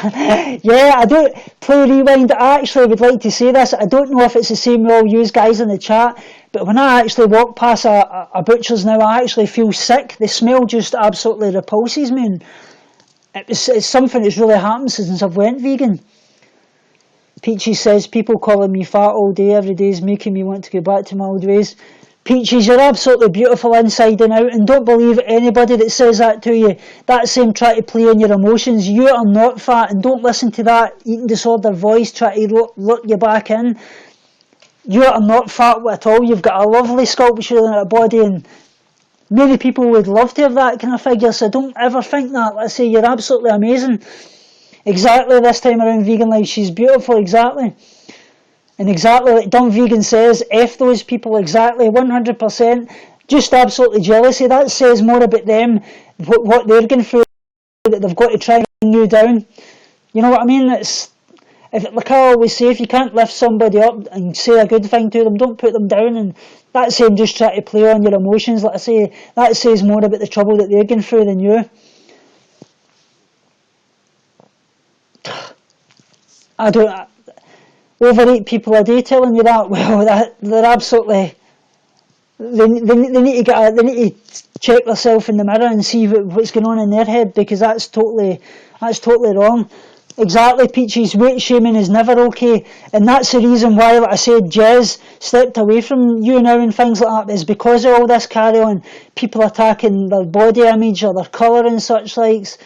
Yeah, I do. Play Rewind, I actually would like to say this. I don't know if it's the same with all you guys in the chat, but when I actually walk past a butcher's now, I actually feel sick. The smell just absolutely repulses me. And it's something that's really happened since I've went vegan. Peachy says, people calling me fat all day, every day is making me want to go back to my old ways. Peaches, you're absolutely beautiful inside and out, and don't believe anybody that says that to you. That same try to play on your emotions. You are not fat, and don't listen to that eating disorder voice try to look you back in. You are not fat at all. You've got a lovely sculpture in your body, and many people would love to have that kind of figure, so don't ever think that. Let's say you're absolutely amazing. Exactly this time around Vegan Life, she's beautiful, exactly. And exactly like Dumb Vegan says, F those people, exactly, 100%. Just absolutely jealousy. That says more about them, what they're going through, that they've got to try and bring you down. You know what I mean? Like I always say, if you can't lift somebody up and say a good thing to them, don't put them down. And that's saying just try to play on your emotions. Like I say, that says more about the trouble that they're going through than you. Overeat people a day telling you that, well, they're absolutely, they need to check themselves in the mirror and see what's going on in their head, because that's totally wrong. Exactly, Peaches, weight shaming is never okay, and that's the reason why, like I said, Jez stepped away from YouNow and things like that, is because of all this carry on, people attacking their body image or their colour and such likes,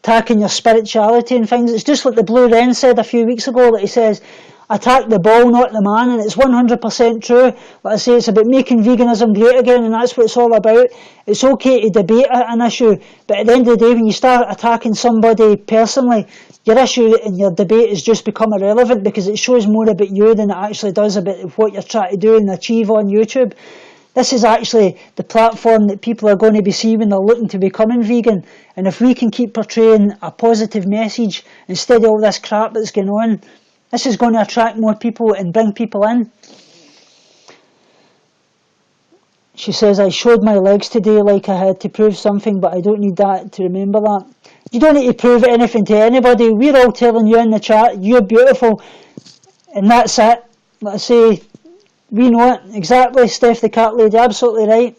attacking your spirituality and things. It's just like the Blue Wren said a few weeks ago, that he says, attack the ball, not the man, and it's 100% true. Like I say, it's about making veganism great again, and that's what it's all about. It's okay to debate an issue, but at the end of the day, when you start attacking somebody personally, your issue and your debate has just become irrelevant, because it shows more about you than it actually does about what you're trying to do and achieve on YouTube. This is actually the platform that people are going to be seeing when they're looking to becoming vegan. And if we can keep portraying a positive message instead of all this crap that's going on, this is going to attract more people and bring people in. She says, I showed my legs today like I had to prove something, but I don't need that to remember that. You don't need to prove anything to anybody. We're all telling you in the chat, you're beautiful. And that's it. Like I say, we know it. Exactly, Steph the Cat Lady, absolutely right.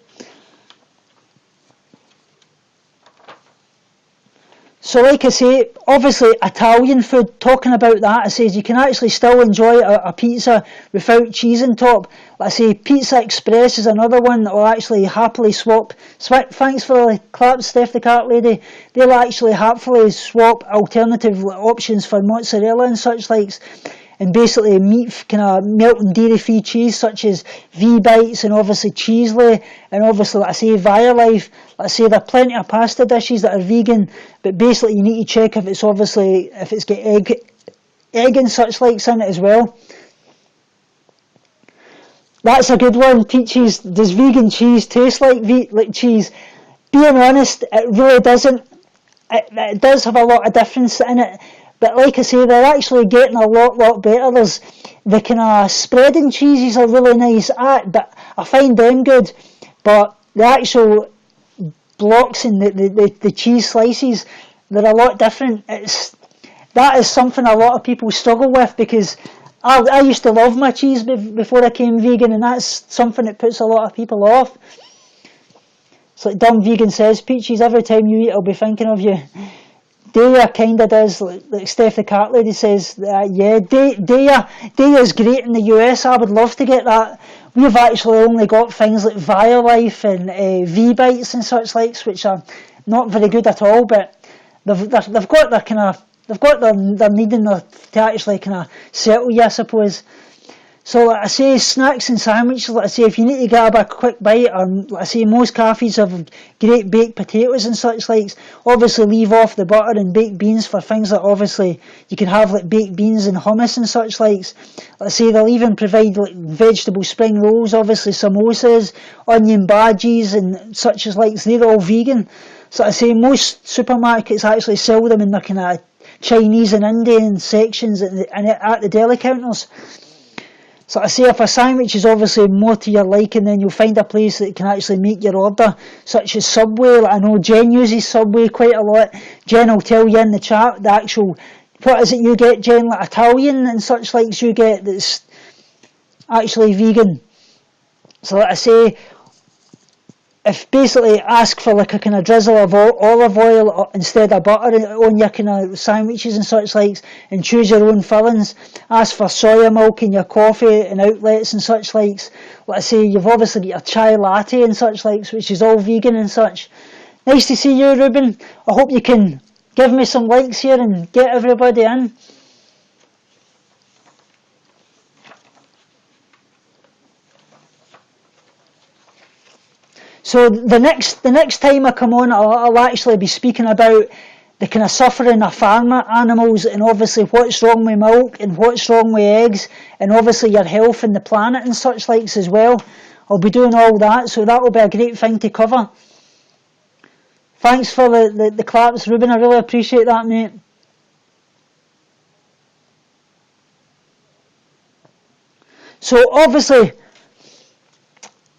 So like I say, obviously Italian food, talking about that, I says you can actually still enjoy a pizza without cheese on top. Like I say, Pizza Express is another one that will actually happily swap. Thanks for the claps, Steph the Cat Lady. They'll actually happily swap alternative options for mozzarella and such likes. And basically meat, kind of melting dairy-free cheese such as V-Bites and obviously Cheesley and obviously, like I say, Violife. Like I say, there are plenty of pasta dishes that are vegan, but basically you need to check if it's got egg and such likes in it as well. That's a good one, Peaches. Does vegan cheese taste like cheese? Being honest, it really doesn't. It does have a lot of difference in it. But like I say, they're actually getting a lot better. There's the kind of spreading cheeses are really nice but I find them good. But the actual blocks and the cheese slices, they're a lot different. That is something a lot of people struggle with, because I used to love my cheese before I came vegan, and that's something that puts a lot of people off. It's like Dumb Vegan says, Peaches, every time you eat I'll be thinking of you. Daya kind of does, like Steph the Cat Lady says, yeah, Daya's great in the US. I would love to get that. We've actually only got things like Violife and V-Bites and such likes, which are not very good at all, but they've got their kind of, they're needing to actually kind of settle you, I suppose. So like I say, snacks and sandwiches, like I say, if you need to get a quick bite, like I say, most cafes have great baked potatoes and such likes. Obviously leave off the butter and baked beans for things that obviously you can have, like baked beans and hummus and such likes. Like I say, they'll even provide like vegetable spring rolls, obviously samosas, onion bhajis and such as likes. They're all vegan. So like I say, most supermarkets actually sell them in their kind of Chinese and Indian sections at the deli counters. So I say, if a sandwich is obviously more to your liking, then you'll find a place that can actually make your order, such as Subway. Like I know Jen uses Subway quite a lot. Jen will tell you in the chat the actual, what is it you get, Jen, like Italian and such likes you get that's actually vegan. So like I say, if basically ask for like a kind of drizzle of olive oil instead of butter on your kind of sandwiches and such likes, and choose your own fillings. Ask for soya milk in your coffee and outlets and such likes. Like I say, you've obviously got your chai latte and such likes, which is all vegan and such. Nice to see you, Ruben. I hope you can give me some likes here and get everybody in. So the next time I come on, I'll actually be speaking about the kind of suffering of farm animals, and obviously what's wrong with milk and what's wrong with eggs, and obviously your health and the planet and such likes as well. I'll be doing all that, so that will be a great thing to cover. Thanks for the claps, Ruben. I really appreciate that, mate. So obviously,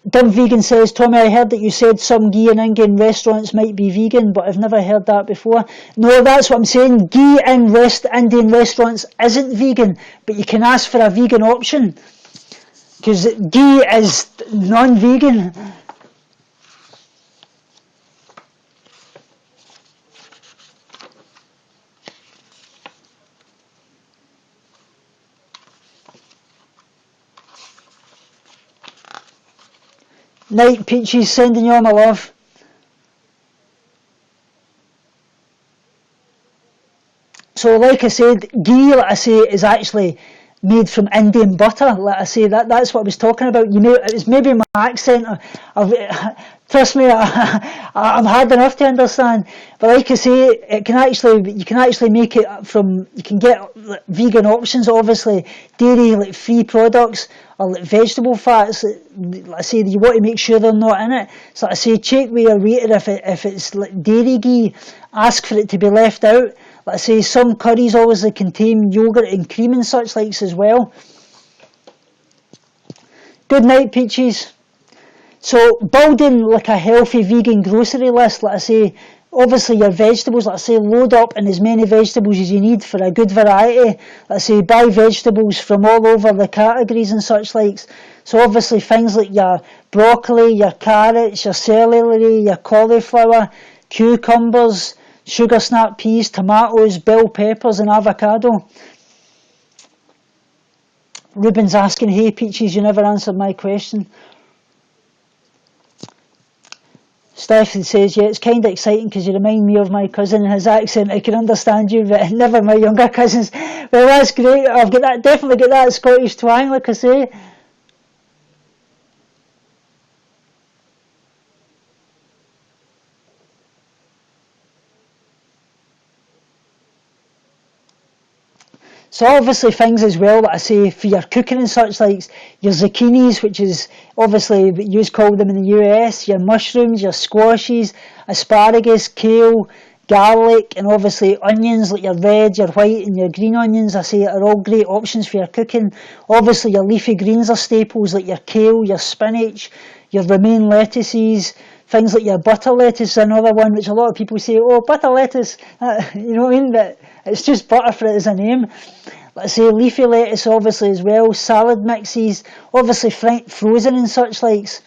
Dumb Vegan says, Tommy, I heard that you said some ghee in Indian restaurants might be vegan, but I've never heard that before. No, that's what I'm saying. Ghee in Indian restaurants isn't vegan, but you can ask for a vegan option, because ghee is non-vegan. Night Peaches, sending you all my love. So like I said, ghee, like I say, is actually made from Indian butter. Like I say, that's what I was talking about. It was maybe my accent. Trust me, I'm hard enough to understand. But like I say, you can actually make it from. You can get vegan options, obviously, dairy free products or vegetable fats. Like I say, you want to make sure they're not in it. So like I say, check with your waiter if it's dairy ghee. Ask for it to be left out. Like I say, some curries obviously contain yogurt and cream and such likes as well. Good night, Peaches. So building like a healthy vegan grocery list, like I say, obviously your vegetables, like I say, load up in as many vegetables as you need for a good variety. Like I say, buy vegetables from all over the categories and such likes. So obviously things like your broccoli, your carrots, your celery, your cauliflower, cucumbers, sugar snap peas, tomatoes, bell peppers and avocado. Ruben's asking, hey Peaches, you never answered my question. Stephanie says, yeah, it's kind of exciting because you remind me of my cousin and his accent. I can understand you, but never my younger cousins. Well, that's great. I've got that, definitely got that Scottish twang, like I say. So obviously things as well that I say for your cooking and such likes, your zucchinis, which is obviously what you call them in the US, your mushrooms, your squashes, asparagus, kale, garlic, and obviously onions like your red, your white and your green onions, I say are all great options for your cooking. Obviously your leafy greens are staples like your kale, your spinach, your romaine lettuces, things like your butter lettuce is another one which a lot of people say, oh, butter lettuce, you know what I mean, but it's just butter for it as a name. Let's say leafy lettuce obviously as well, salad mixes, obviously frozen and such likes.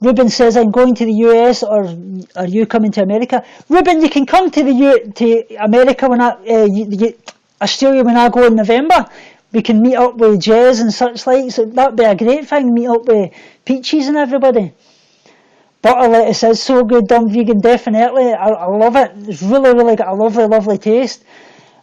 Ruben says, I'm going to the US, or are you coming to America? Ruben, you can come to to America when Australia when I go in November. We can meet up with Jez and such like, so that'd be a great thing, meet up with Peaches and everybody. Butter lettuce is so good, done vegan, definitely. I love it. It's really, really got a lovely, lovely taste.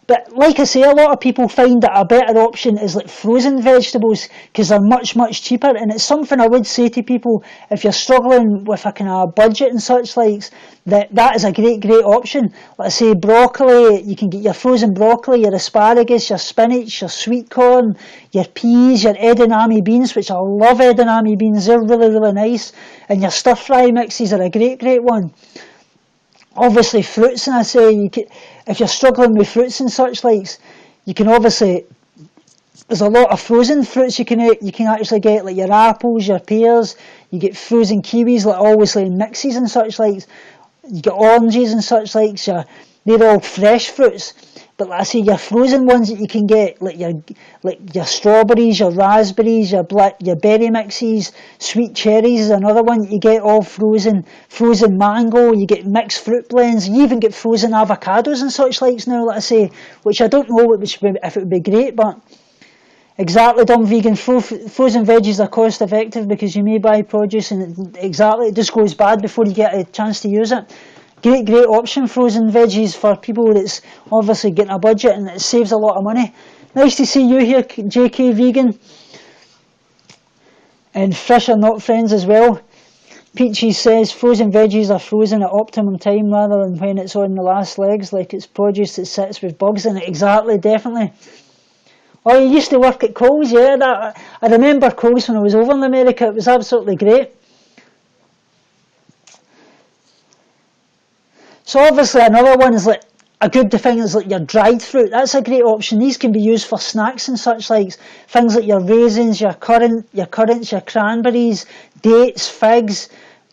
But like I say, a lot of people find that a better option is like frozen vegetables because they're much, much cheaper. And it's something I would say to people, if you're struggling with a kind of budget and such likes, that is a great, great option. Like I say, broccoli, you can get your frozen broccoli, your asparagus, your spinach, your sweet corn, your peas, your edamame beans, which I love edamame beans. They're really, really nice. And your stir fry mixes are a great, great one. Obviously fruits, and I say, if you're struggling with fruits and such likes, you can obviously, there's a lot of frozen fruits you can actually get, like your apples, your pears, you get frozen kiwis, like obviously in mixes and such likes, you get oranges and such likes, they're all fresh fruits. But like I say, your frozen ones that you can get, like your strawberries, your raspberries, your berry mixes, sweet cherries is another one that you get all frozen. Frozen mango, you get mixed fruit blends. You even get frozen avocados and such likes now, like I say, which I don't know if it would be great, but exactly, done vegan. Frozen veggies are cost effective because you may buy produce and it just goes bad before you get a chance to use it. Great option, frozen veggies for people that's obviously getting a budget, and it saves a lot of money. Nice to see you here, JK Vegan. And fish are not friends as well. Peachy says frozen veggies are frozen at optimum time rather than when it's on the last legs, like it's produce that sits with bugs in it. Exactly, definitely. Oh, you used to work at Coles, yeah. I remember Coles when I was over in America. It was absolutely great. So obviously another one is like a good thing is like your dried fruit. That's a great option. These can be used for snacks and such like things like your raisins, your currants, your cranberries, dates, figs,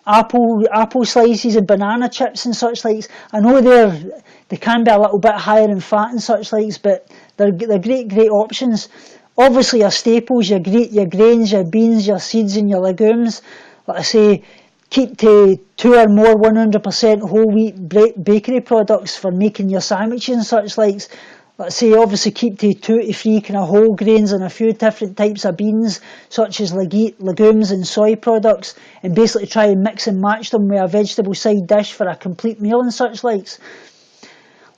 apple slices and banana chips and such like. I know they can be a little bit higher in fat and such like, but they're great options. Obviously your staples, your grains, your beans, your seeds and your legumes. Like I say, keep to 2 or more 100% whole wheat bakery products for making your sandwiches and such likes. Let's say obviously keep to 2 to 3 kind of whole grains and a few different types of beans such as legumes and soy products, and basically try and mix and match them with a vegetable side dish for a complete meal and such likes.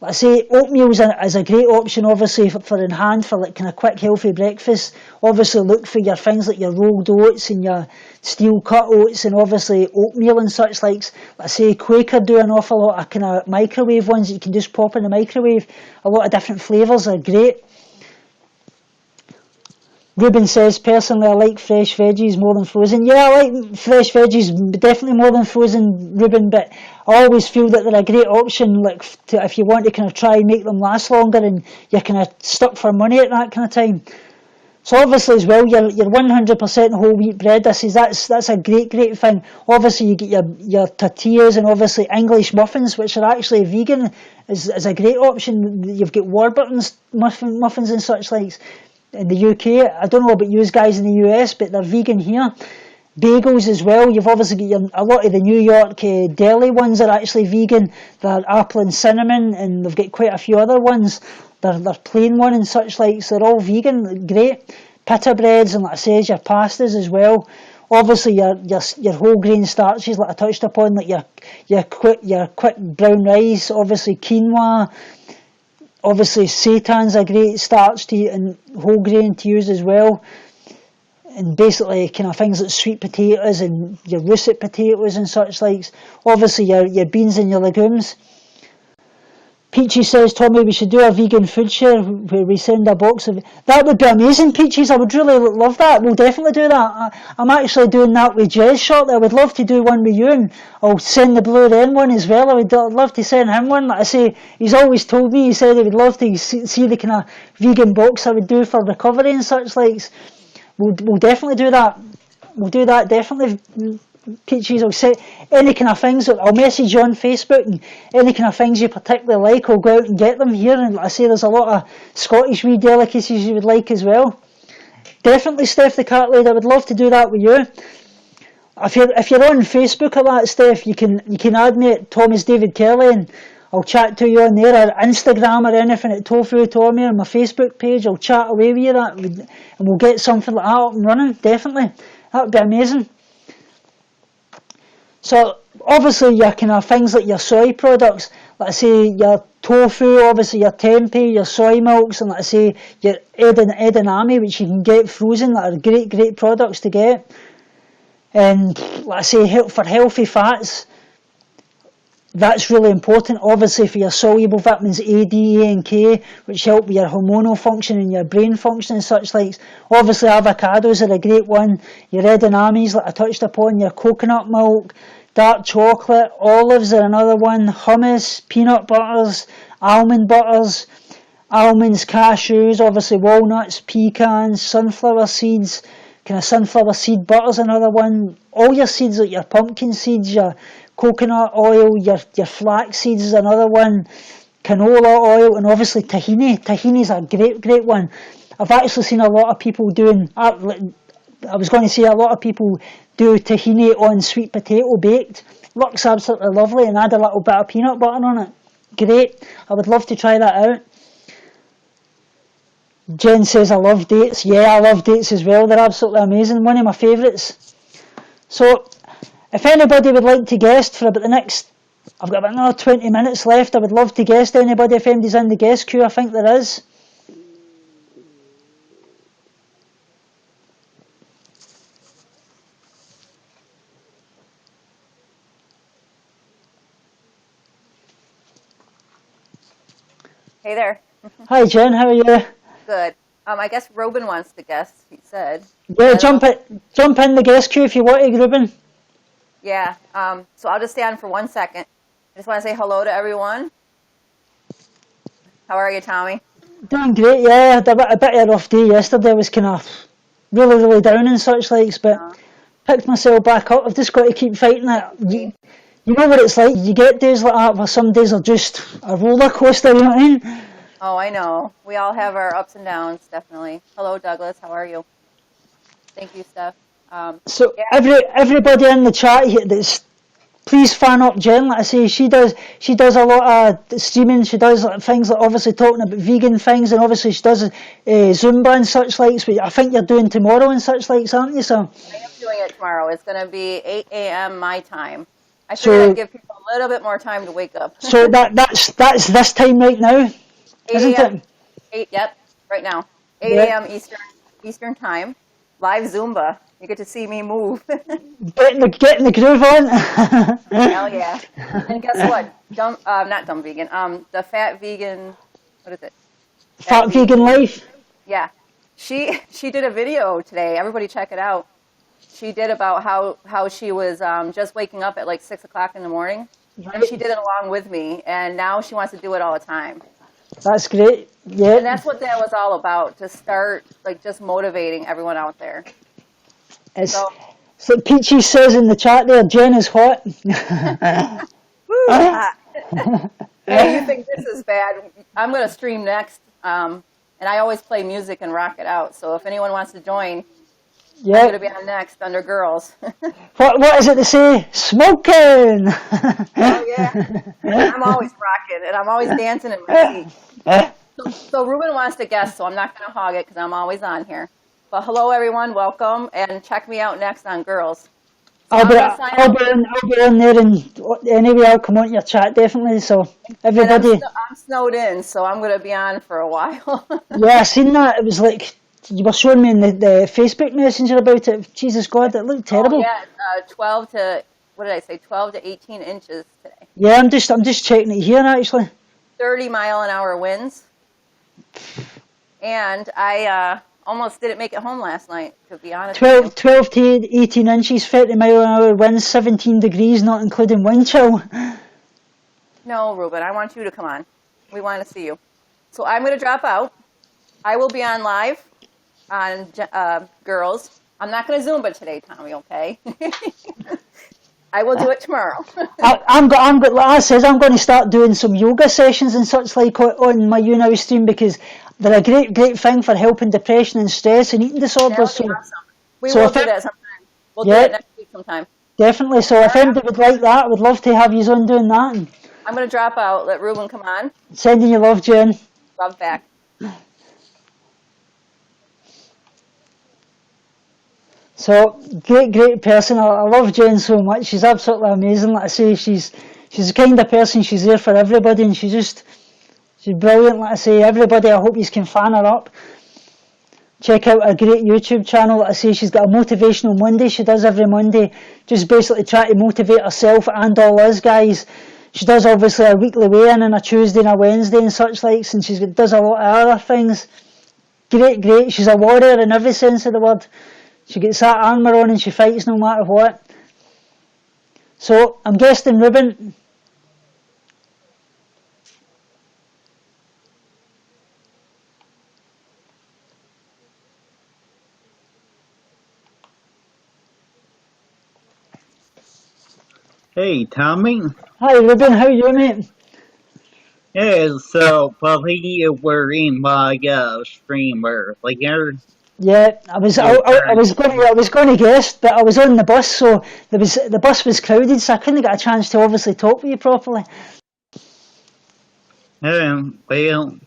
Like I say, oatmeal is a great option, obviously, for in hand, for like kind of quick, healthy breakfast. Obviously, look for your things like your rolled oats and your steel cut oats, and obviously oatmeal and such likes. Like I say, Quaker do an awful lot of kind of microwave ones that you can just pop in the microwave. A lot of different flavours are great. Ruben says, personally, I like fresh veggies more than frozen. Yeah, I like fresh veggies definitely more than frozen, Ruben, but I always feel that they're a great option, like if you want to kind of try and make them last longer and you're kind of stuck for money at that kind of time. So obviously as well, your 100% whole wheat bread, that's a great thing. Obviously you get your tortillas and obviously English muffins, which are actually vegan, is a great option. You've got Warburton's muffins and such likes. In the UK, I don't know about you guys in the US, but they're vegan here. Bagels as well. You've obviously got a lot of the New York deli ones are actually vegan. They're apple and cinnamon, and they've got quite a few other ones. They're plain one and such like. So they're all vegan. Great. Pita breads and like I says, your pastas as well. Obviously your whole grain starches, like I touched upon, like your quick brown rice. Obviously quinoa. Obviously, seitan's a great starch to eat and whole grain to use as well. And basically, kind of things like sweet potatoes and your russet potatoes and such likes. Obviously, your beans and your legumes. Peachy says, Tommy, we should do a vegan food share where we send a box of... That would be amazing, Peaches. I would really love that. We'll definitely do that. I'm actually doing that with Jez shortly. I would love to do one with you, and I'll send the Blue Wren one as well. I'd love to send him one. Like I say, he's always told me, he said he would love to see the kind of vegan box I would do for recovery and such likes. We'll definitely do that. We'll do that, definitely. Peaches, I'll say any kind of things. I'll message you on Facebook, and any kind of things you particularly like, I'll go out and get them here. And like I say, there's a lot of Scottish wee delicacies you would like as well. Definitely, Steph the Cat Lady, I would love to do that with you. If you're on Facebook or that, Steph, you can add me at Thomas David Kelly, and I'll chat to you on there, or Instagram or anything at Tofu Tommy on my Facebook page. I'll chat away with you that, and we'll get something like that up and running. Definitely, that would be amazing. So obviously your kind of things like your soy products, like I say, your tofu, obviously your tempeh, your soy milks, and like I say, your edamame, which you can get frozen, that are great products to get. And like I say, for healthy fats, that's really important, obviously, for your soluble vitamins A, D, E and K, which help with your hormonal function and your brain function and such like. Obviously avocados are a great one, your edamames, like I touched upon, your coconut milk, dark chocolate, olives are another one, hummus, peanut butters, almonds, cashews, obviously walnuts, pecans, sunflower seeds, kind of sunflower seed butter's another one. All your seeds, like your pumpkin seeds, your coconut oil, your flax seeds is another one, canola oil, and obviously tahini. Tahini's a great one. I've actually seen a lot of people doing, I was going to say a lot of people do tahini on sweet potato baked. Looks absolutely lovely, and add a little bit of peanut butter on it. Great. I would love to try that out. Jen says, I love dates. Yeah, I love dates as well. They're absolutely amazing. One of my favourites. So, if anybody would like to guest for about the next, I've got about another 20 minutes left. I would love to guest anybody if anybody's in the guest queue. I think there is. Hey there. Hi Jen, how are you? Good. I guess Robin wants to guess, he said. Yeah, jump in the guest queue if you want to, Ruben. Yeah, so I'll just stay on for 1 second. I just want to say hello to everyone. How are you, Tommy? Doing great, yeah. I had a bit of a rough day yesterday. I was kind of really down and such likes, but picked myself back up. I've just got to keep fighting it. You know what it's like. You get days like that where some days are just a roller coaster, you know what I mean? Oh, I know. We all have our ups and downs, definitely. Hello, Douglas. How are you? Thank you, Steph. So yeah. Everybody in the chat here, please fan up Jen. Like I say, she does a lot of streaming. She does things like obviously talking about vegan things, and obviously she does Zumba and such likes. Which I think you're doing tomorrow and such likes, aren't you? So I am doing it tomorrow. It's going to be 8 a.m. my time. I figured So I'd give people a little bit more time to wake up. so that's this time right now, 8 isn't a.m. it? 8, yep, right now. 8 Yeah. a.m. Eastern time. Live Zumba. You get to see me move. Getting the groove on. Hell yeah. And guess what? Not dumb vegan. The fat vegan, what is it? Fat vegan life. Yeah. She did a video today. Everybody check it out. She did about how she was just waking up at like 6 o'clock in the morning. And she did it along with me. And now she wants to do it all the time. That's great. Yeah. And that's what that was all about, to start like just motivating everyone out there. So Peachy says in the chat there, Jen is hot. Woo, hot. Hey, you think this is bad? I'm going to stream next. And I always play music and rock it out. So if anyone wants to join, I'm going to be on next under girls. What is it to say? Smoking! Oh, yeah. I'm always rocking, and I'm always dancing in my seat. So Ruben wants to guest, so I'm not going to hog it because I'm always on here. But hello, everyone. Welcome, and check me out next on girls. So I'll be on there, and anyway, I'll come on your chat, definitely. So everybody... I'm snowed in, so I'm going to be on for a while. Yeah, I seen that. It was like... You were showing me in the Facebook Messenger about it. Jesus God, it looked terrible. Oh, yeah, 12 to, what did I say, 12 to 18 inches today. Yeah, I'm just checking it here, actually. 30-mile-an-hour winds. And I almost didn't make it home last night, to be honest. 12 to 18 inches, 30-mile-an-hour winds, 17 degrees, not including wind chill. No, Ruben, I want you to come on. We want to see you. So I'm going to drop out. I will be on live on girls. I'm not going to Zumba today, Tommy, okay? I will do it tomorrow. I'm like I said, I'm going to start doing some yoga sessions and such like on my YouNow stream, because they're a great thing for helping depression and stress and eating disorders. That would be awesome. We will do that sometime. We'll do it next week sometime. Definitely. So if anybody would like that, I would love to have you on doing that. And I'm going to drop out. Let Ruben come on. Sending you love, Jen. Love back. So great person. I love Jen so much. She's absolutely amazing. Like I say, she's the kind of person. She's there for everybody, and she's brilliant. Like I say, everybody, I hope you can fan her up. Check out her great YouTube channel. Like I say, she's got a motivational Monday. She does every Monday, just basically try to motivate herself and all us guys. She does obviously a weekly weigh-in on a Tuesday and a Wednesday and such likes, and she does a lot of other things. Great. She's a warrior in every sense of the word. She gets that armour on and she fights no matter what. So, I'm guesting Ruben. Hey, Tommy. Hi, Ruben. How are you, mate? Yeah, so, probably we're in my stream earlier. Yeah, I was going to guess, but I was on the bus, so the bus was crowded, so I couldn't get a chance to obviously talk with you properly. Well,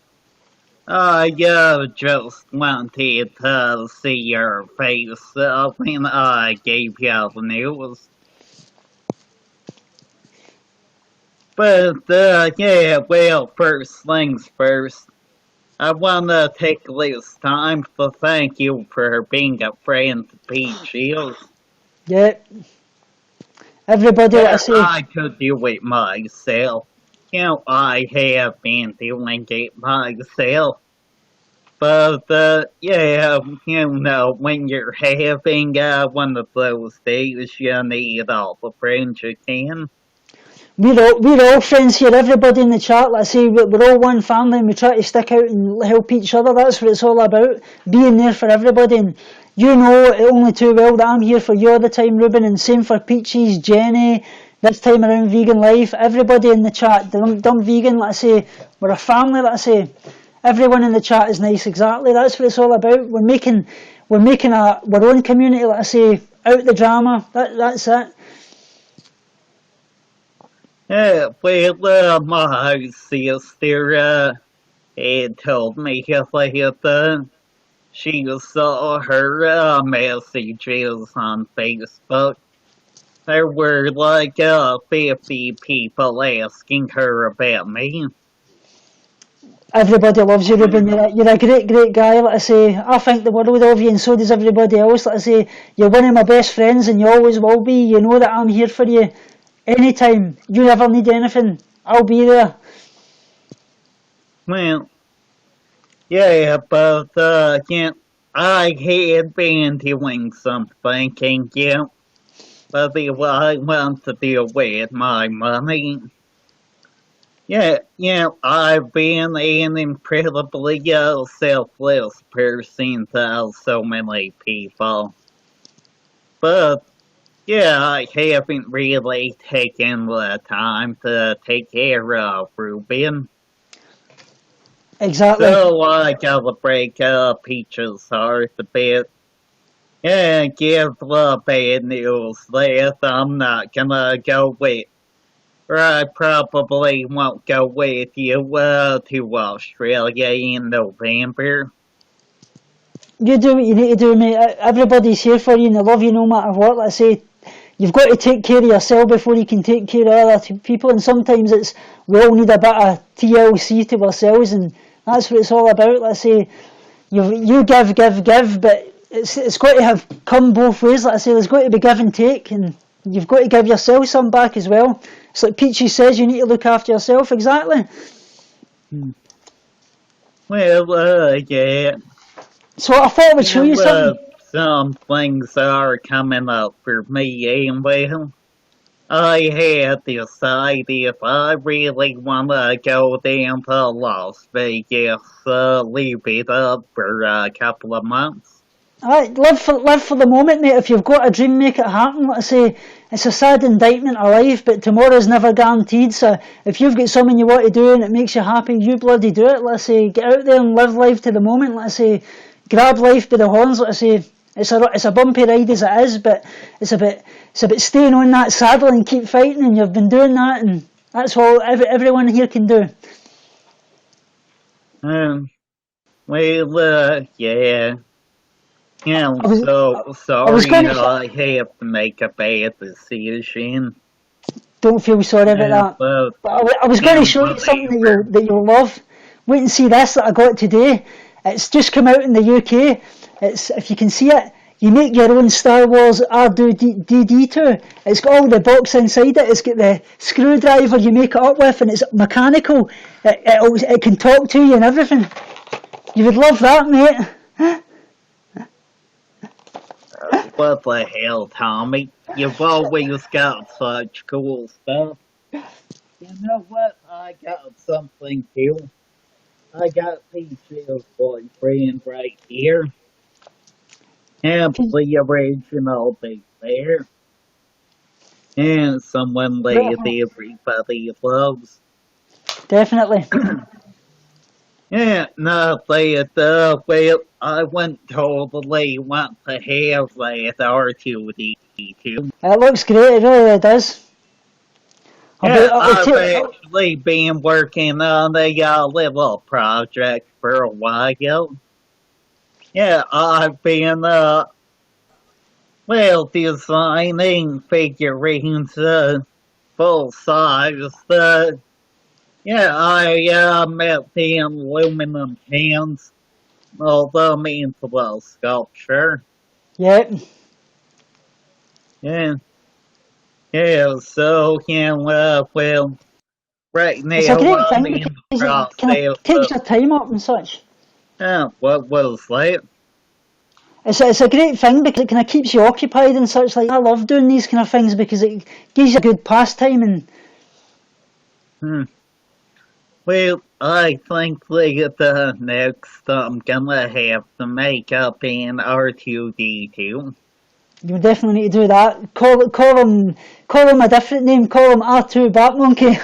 I just wanted to see your face when I gave you the news. But, yeah, well, first things first. I want to take this time to thank you for being a friend to Peaches. Yeah. Everybody, Yeah, I say. I could do it myself. You know, I have been doing it myself. But, yeah, you know, when you're having one of those days, you need all the friends you can. We're all friends here, everybody in the chat. Like I say, we're all one family, and we try to stick out and help each other. That's what it's all about, being there for everybody. And you know it only too well that I'm here for you all the time, Ruben, and same for Peaches, Jenny, this time around Vegan Life, everybody in the chat, Dumb Vegan, like I say, we're a family, like I say. Everyone in the chat is nice, exactly. That's what it's all about. We're making our own community, like I say, out the drama. That's it. Yeah, well, my sister had told me that she saw her messages on Facebook, there were like 50 people asking her about me. Everybody loves you, Ruben. You're a great, great guy. Like I say, I think the world of you, and so does everybody else. Like I say, you're one of my best friends, and you always will be. You know that I'm here for you anytime you ever need anything. I'll be there. Well, yeah, but yeah, I had been doing some thinking, yeah, but I want to deal with my money. Yeah, I've been an incredibly selfless person to so many people, but yeah, I haven't really taken the time to take care of Ruben. Exactly. So I gotta break up Peach's heart a bit. Yeah, give the bad news that I'm not gonna go with, or I probably won't go with you to Australia in November. You do what you need to do, mate. Everybody's here for you, and they love you no matter what. Like I say, you've got to take care of yourself before you can take care of other people. And sometimes we all need a bit of TLC to ourselves, and that's what it's all about. Like I say, you give, but it's got to have come both ways. Like I say, there's got to be give and take, and you've got to give yourself some back as well. It's like Peachy says, you need to look after yourself. Exactly. Well, yeah. So I thought I would show you something. Some things are coming up for me, and well, I had decided if I really want to go down to Las Vegas, leave it up for a couple of months. Alright, live for the moment, mate. If you've got a dream, make it happen. Like I say, it's a sad indictment of life, but tomorrow's never guaranteed. So if you've got something you want to do and it makes you happy, you bloody do it. Like I say, get out there and live life to the moment. Like I say, grab life by the horns. Like I say, it's a bumpy ride as it is, but it's about staying on that saddle and keep fighting. And you've been doing that, and that's all everyone here can do. Well, yeah. Yeah, I'm I was, so I was sorry going I to. have to make a bad decision. Don't feel sorry about Yeah, that. but But I was going to can't show you something believe her. that you'll love. Wait and see this that I got today. It's just come out in the UK. It's, if you can see it, you make your own Star Wars R2D2. It's got all the box inside it. It's got the screwdriver you make it up with, and it's mechanical. It can talk to you and everything. You would love that, mate. What the hell, Tommy? You've always got such cool stuff. You know what? I got something too. I got Peach's boyfriend right here. And the original Big Bear. And someone that everybody loves. Definitely. Yeah, no, well, I wouldn't totally want to have that R2D2. It looks great. It really does. Yeah, I've actually been working on a little project for a while. Yeah, I've been, well, designing figurines, full size. Yeah, I met the aluminum cans, all them into the sculpture. Yep. Yeah, yeah, so, yeah, well, right It's a now great I'm thing in because the it kind process of takes of, your time up and such. what was that? It's a great thing because it kind of keeps you occupied and such. Like I love doing these kind of things because it gives you a good pastime and. Hmm. Well, I think that next I'm gonna have to make up an R2D2. You definitely need to do that. Call him a different name. Call him R2 Bat Monkey.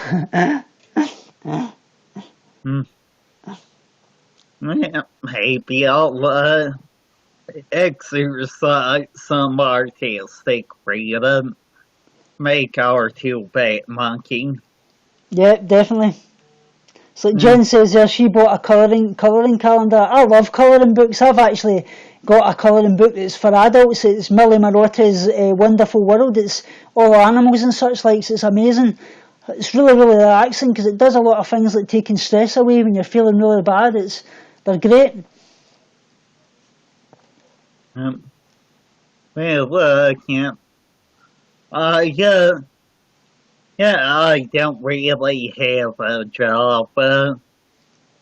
Hmm. Yeah, maybe I'll exercise some artistic freedom. Make R2 Bat Monkey. Yeah, definitely. So Jen says there she bought a colouring calendar. I love colouring books. I've actually got a colouring book that's for adults. It's Millie Marotta's Wonderful World. It's all animals and such like. So it's amazing. It's really, really relaxing because it does a lot of things like taking stress away when you're feeling really bad. They're great. Well, yeah. I don't really have a job,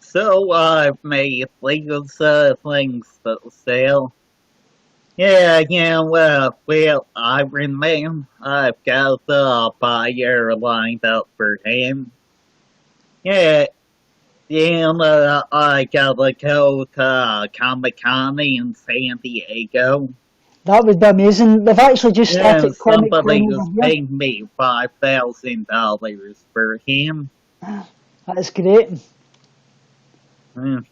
so I've made these things to sell. Well, Iron Man, I've got the buyer lined up for him. I gotta go to Comic-Con in San Diego. That would be amazing. They've actually just started Comic Con Somebody over was here. paying me $5,000 for him. That is great. Mm.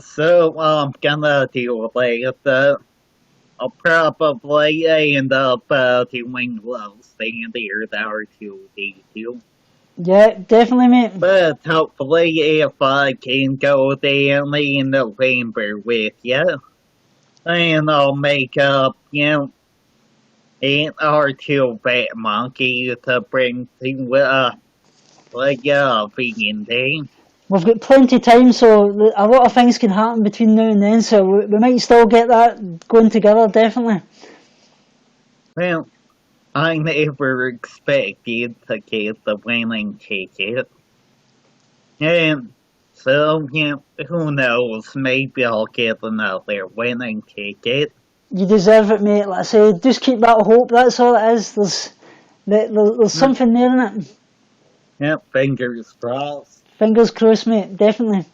So I'm gonna do that. I'll probably end up doing little standard R2D2. Yeah, definitely, mate. But hopefully if I can go down in November with you, then I'll make up, an R2 Bat Monkey to bring to, vegan day. We've got plenty of time, so a lot of things can happen between now and then, so we might still get that going together, definitely. Well, I never expected to get the winning ticket. And so, who knows, maybe I'll get another winning ticket. You deserve it, mate. Like I say, just keep that hope, that's all it is. There's something there in it. Yep, fingers crossed. Fingers crossed, mate, definitely.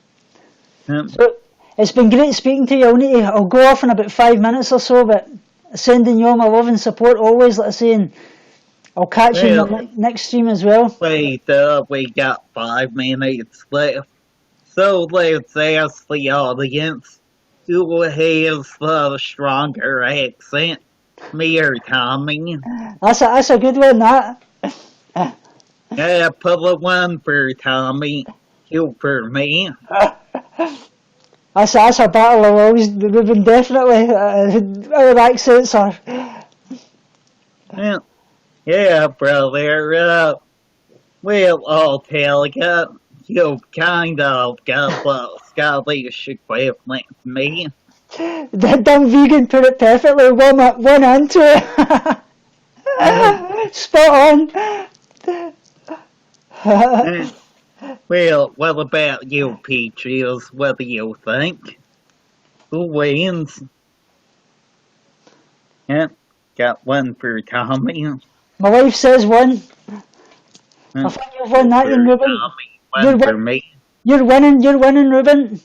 Yep. So, it's been great speaking to you. I'll go off in about 5 minutes or so, but sending you all my love and support always, like I say, and I'll catch you in the next stream as well. Wait, we got 5 minutes left. So let's ask the audience, who has the stronger accent? Me or Tommy? That's a good one, that. Yeah, put a 1 for Tommy, 2 for me. That's a battle I've always, we've been definitely, our accents are. Yeah, brother, well, I'll tell you, you've kind of got the Scottish equivalent to me. The dumb vegan put it perfectly, one and two. Spot on. Well, what about you, Peaches? What do you think? Who wins? Yeah, got 1 for Tommy. My wife says 1. I think you've won that, Ruben. Tommy, 1 for me. You're winning, Ruben.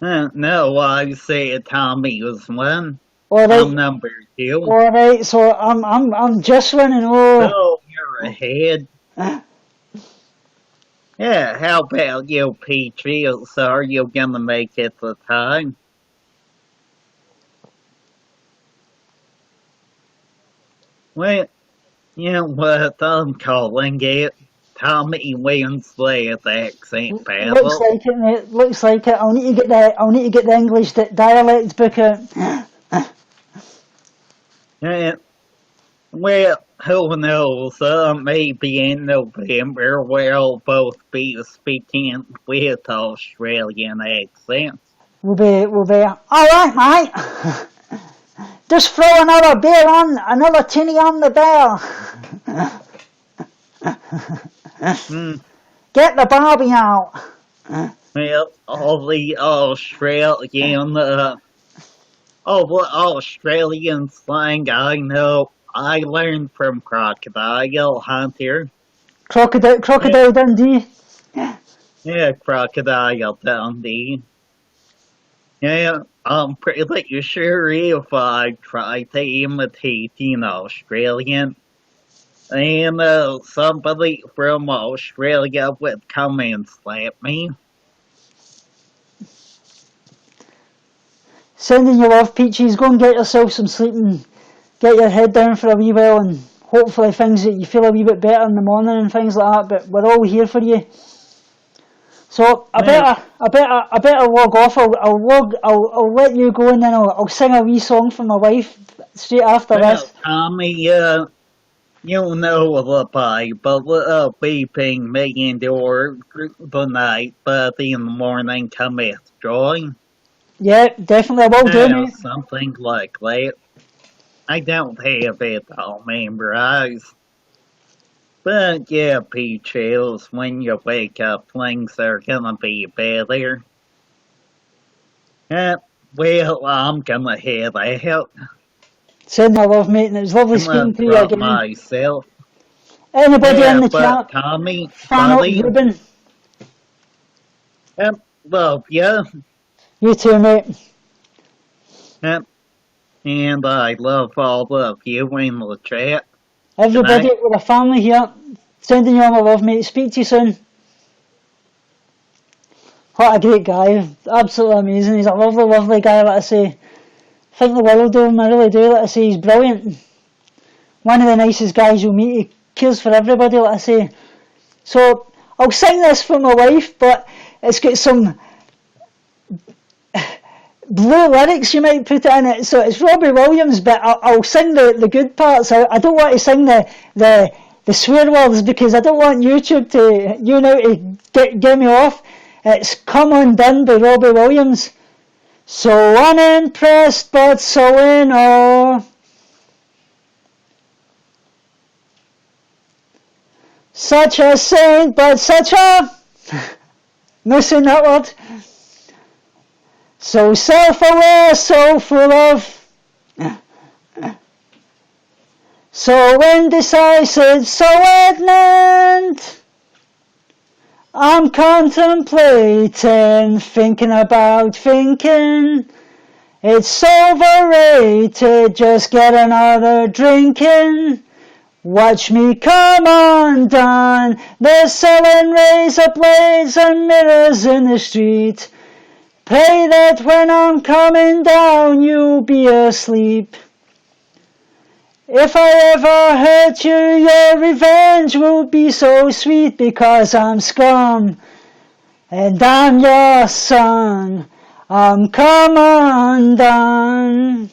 No, I said Tommy was 1. All right. I'm number 2. All right, so I'm just winning. Oh. So you're ahead. Yeah, how about you, Peaches? Are you gonna make it the time? Well, you know what? I'm calling it. Tommy wins the accent battle. Looks like it, mate. Looks like it. I'll need to get the English dialect book out. Yeah. Well, who knows? Maybe in November we'll both be speaking with Australian accents. We'll be. All right, mate. Just throw another tinny on the bell. Get the Barbie out. Well, all the Australian slang I know, I learned from Crocodile Hunter. Crocodile Dundee. Yeah, Crocodile Dundee. Yeah, I'm pretty sure if I try to imitate an Australian, and somebody from Australia would come and slap me. Sending you off, Peaches. Go and get yourself some sleep and get your head down for a wee while, and hopefully things that you feel a wee bit better in the morning and things like that. But we're all here for you. So I better log off. I'll let you go, and then I'll sing a wee song for my wife straight after this. Tommy, you know the Bible will be being made into the night, but in the morning cometh joy. Yeah, definitely I will do, mate. Something like that. I don't have it all memorized. But yeah, Peaches, when you wake up, things are gonna be better. Well, I'm gonna head out. Send my love, mate, and it was lovely speaking to you again. Myself. Anybody in the chat? Tommy, buddy. Ruben. Love you. You too, mate. And I love all of you in the chat. Everybody, we're a family here. Sending you all my love, mate. Speak to you soon. What a great guy. Absolutely amazing. He's a lovely, lovely guy, like I say. I think the world of him, I really do. Like I say, he's brilliant. One of the nicest guys you'll meet. He cares for everybody, like I say. So, I'll sing this for my wife, but it's got some blue lyrics, you might put it in it. So it's Robbie Williams, but I'll sing the good parts. I don't want to sing the swear words, because I don't want YouTube to get me off. It's Come Undone by Robbie Williams. So unimpressed but so in awe. Such a saint but such a... no saying that word. So self-aware, so full of... so indecisive, so ignorant. I'm contemplating, thinking about thinking. It's overrated, just get another drinking. Watch me come undone. They're selling razor blades and mirrors in the street. Pray that when I'm coming down, you'll be asleep. If I ever hurt you, your revenge will be so sweet, because I'm scum, and I'm your son. I'm come undone.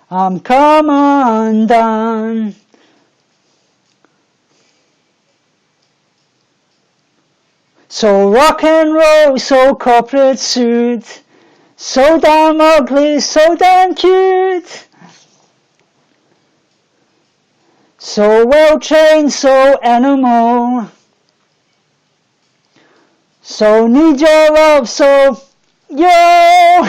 I'm come undone. So rock and roll, so corporate suit. So damn ugly, so damn cute. So well trained, so animal. So need your love, so yo.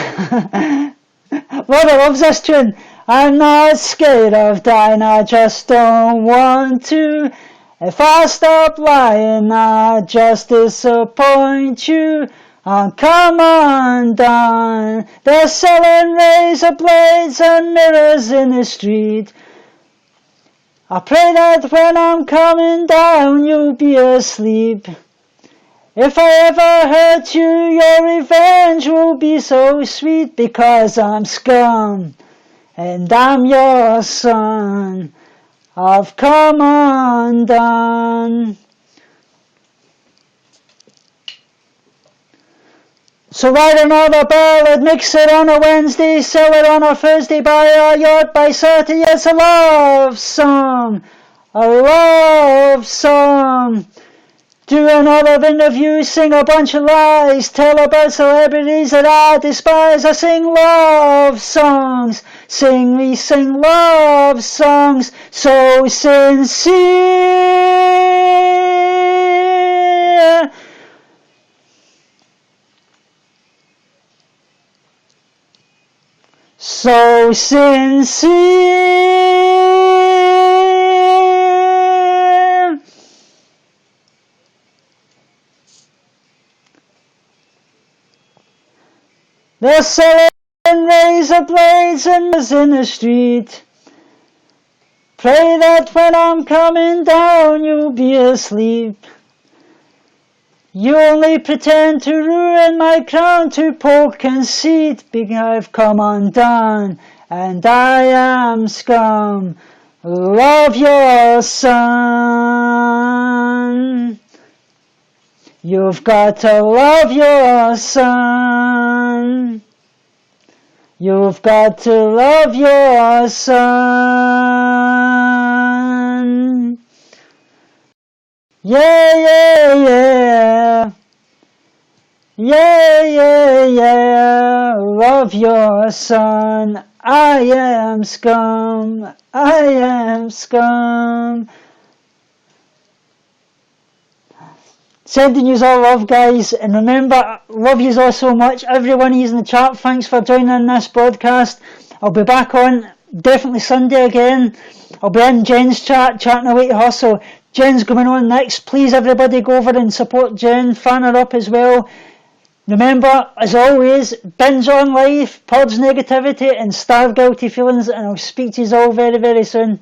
Lord, I love this tune. I'm not scared of dying, I just don't want to. If I stop lying, I just disappoint you. I'm come undone. They're selling razor blades and mirrors in the street. I pray that when I'm coming down, you'll be asleep. If I ever hurt you, your revenge will be so sweet, because I'm scum, and I'm your son. I've come undone. So write another ballad, mix it on a Wednesday, sell it on a Thursday, buy a yacht by Saturday. It's a love song, a love song. Do another interview, sing a bunch of lies, tell about celebrities that I despise. I sing love songs, we sing love songs, so sincere. So sincere. They're selling razor blades and in the street. Pray that when I'm coming down, you'll be asleep. You only pretend to ruin my crown, to poke conceit, because I've come undone, and I am scum. Love your son. You've got to love your son. You've got to love your son. Yeah, yeah, yeah. Yeah, yeah, yeah. Love your son. I am scum. I am scum. Sending yous all love, guys, and remember, love yous all so much. Every one of yous in the chat, thanks for joining this broadcast. I'll be back on definitely Sunday again. I'll be in Jen's chat, chatting away to her, so Jen's going on next. Please, everybody, go over and support Jen, fan her up as well. Remember, as always, binge on life, purge negativity, and starve guilty feelings, and I'll speak to yous all very, very soon.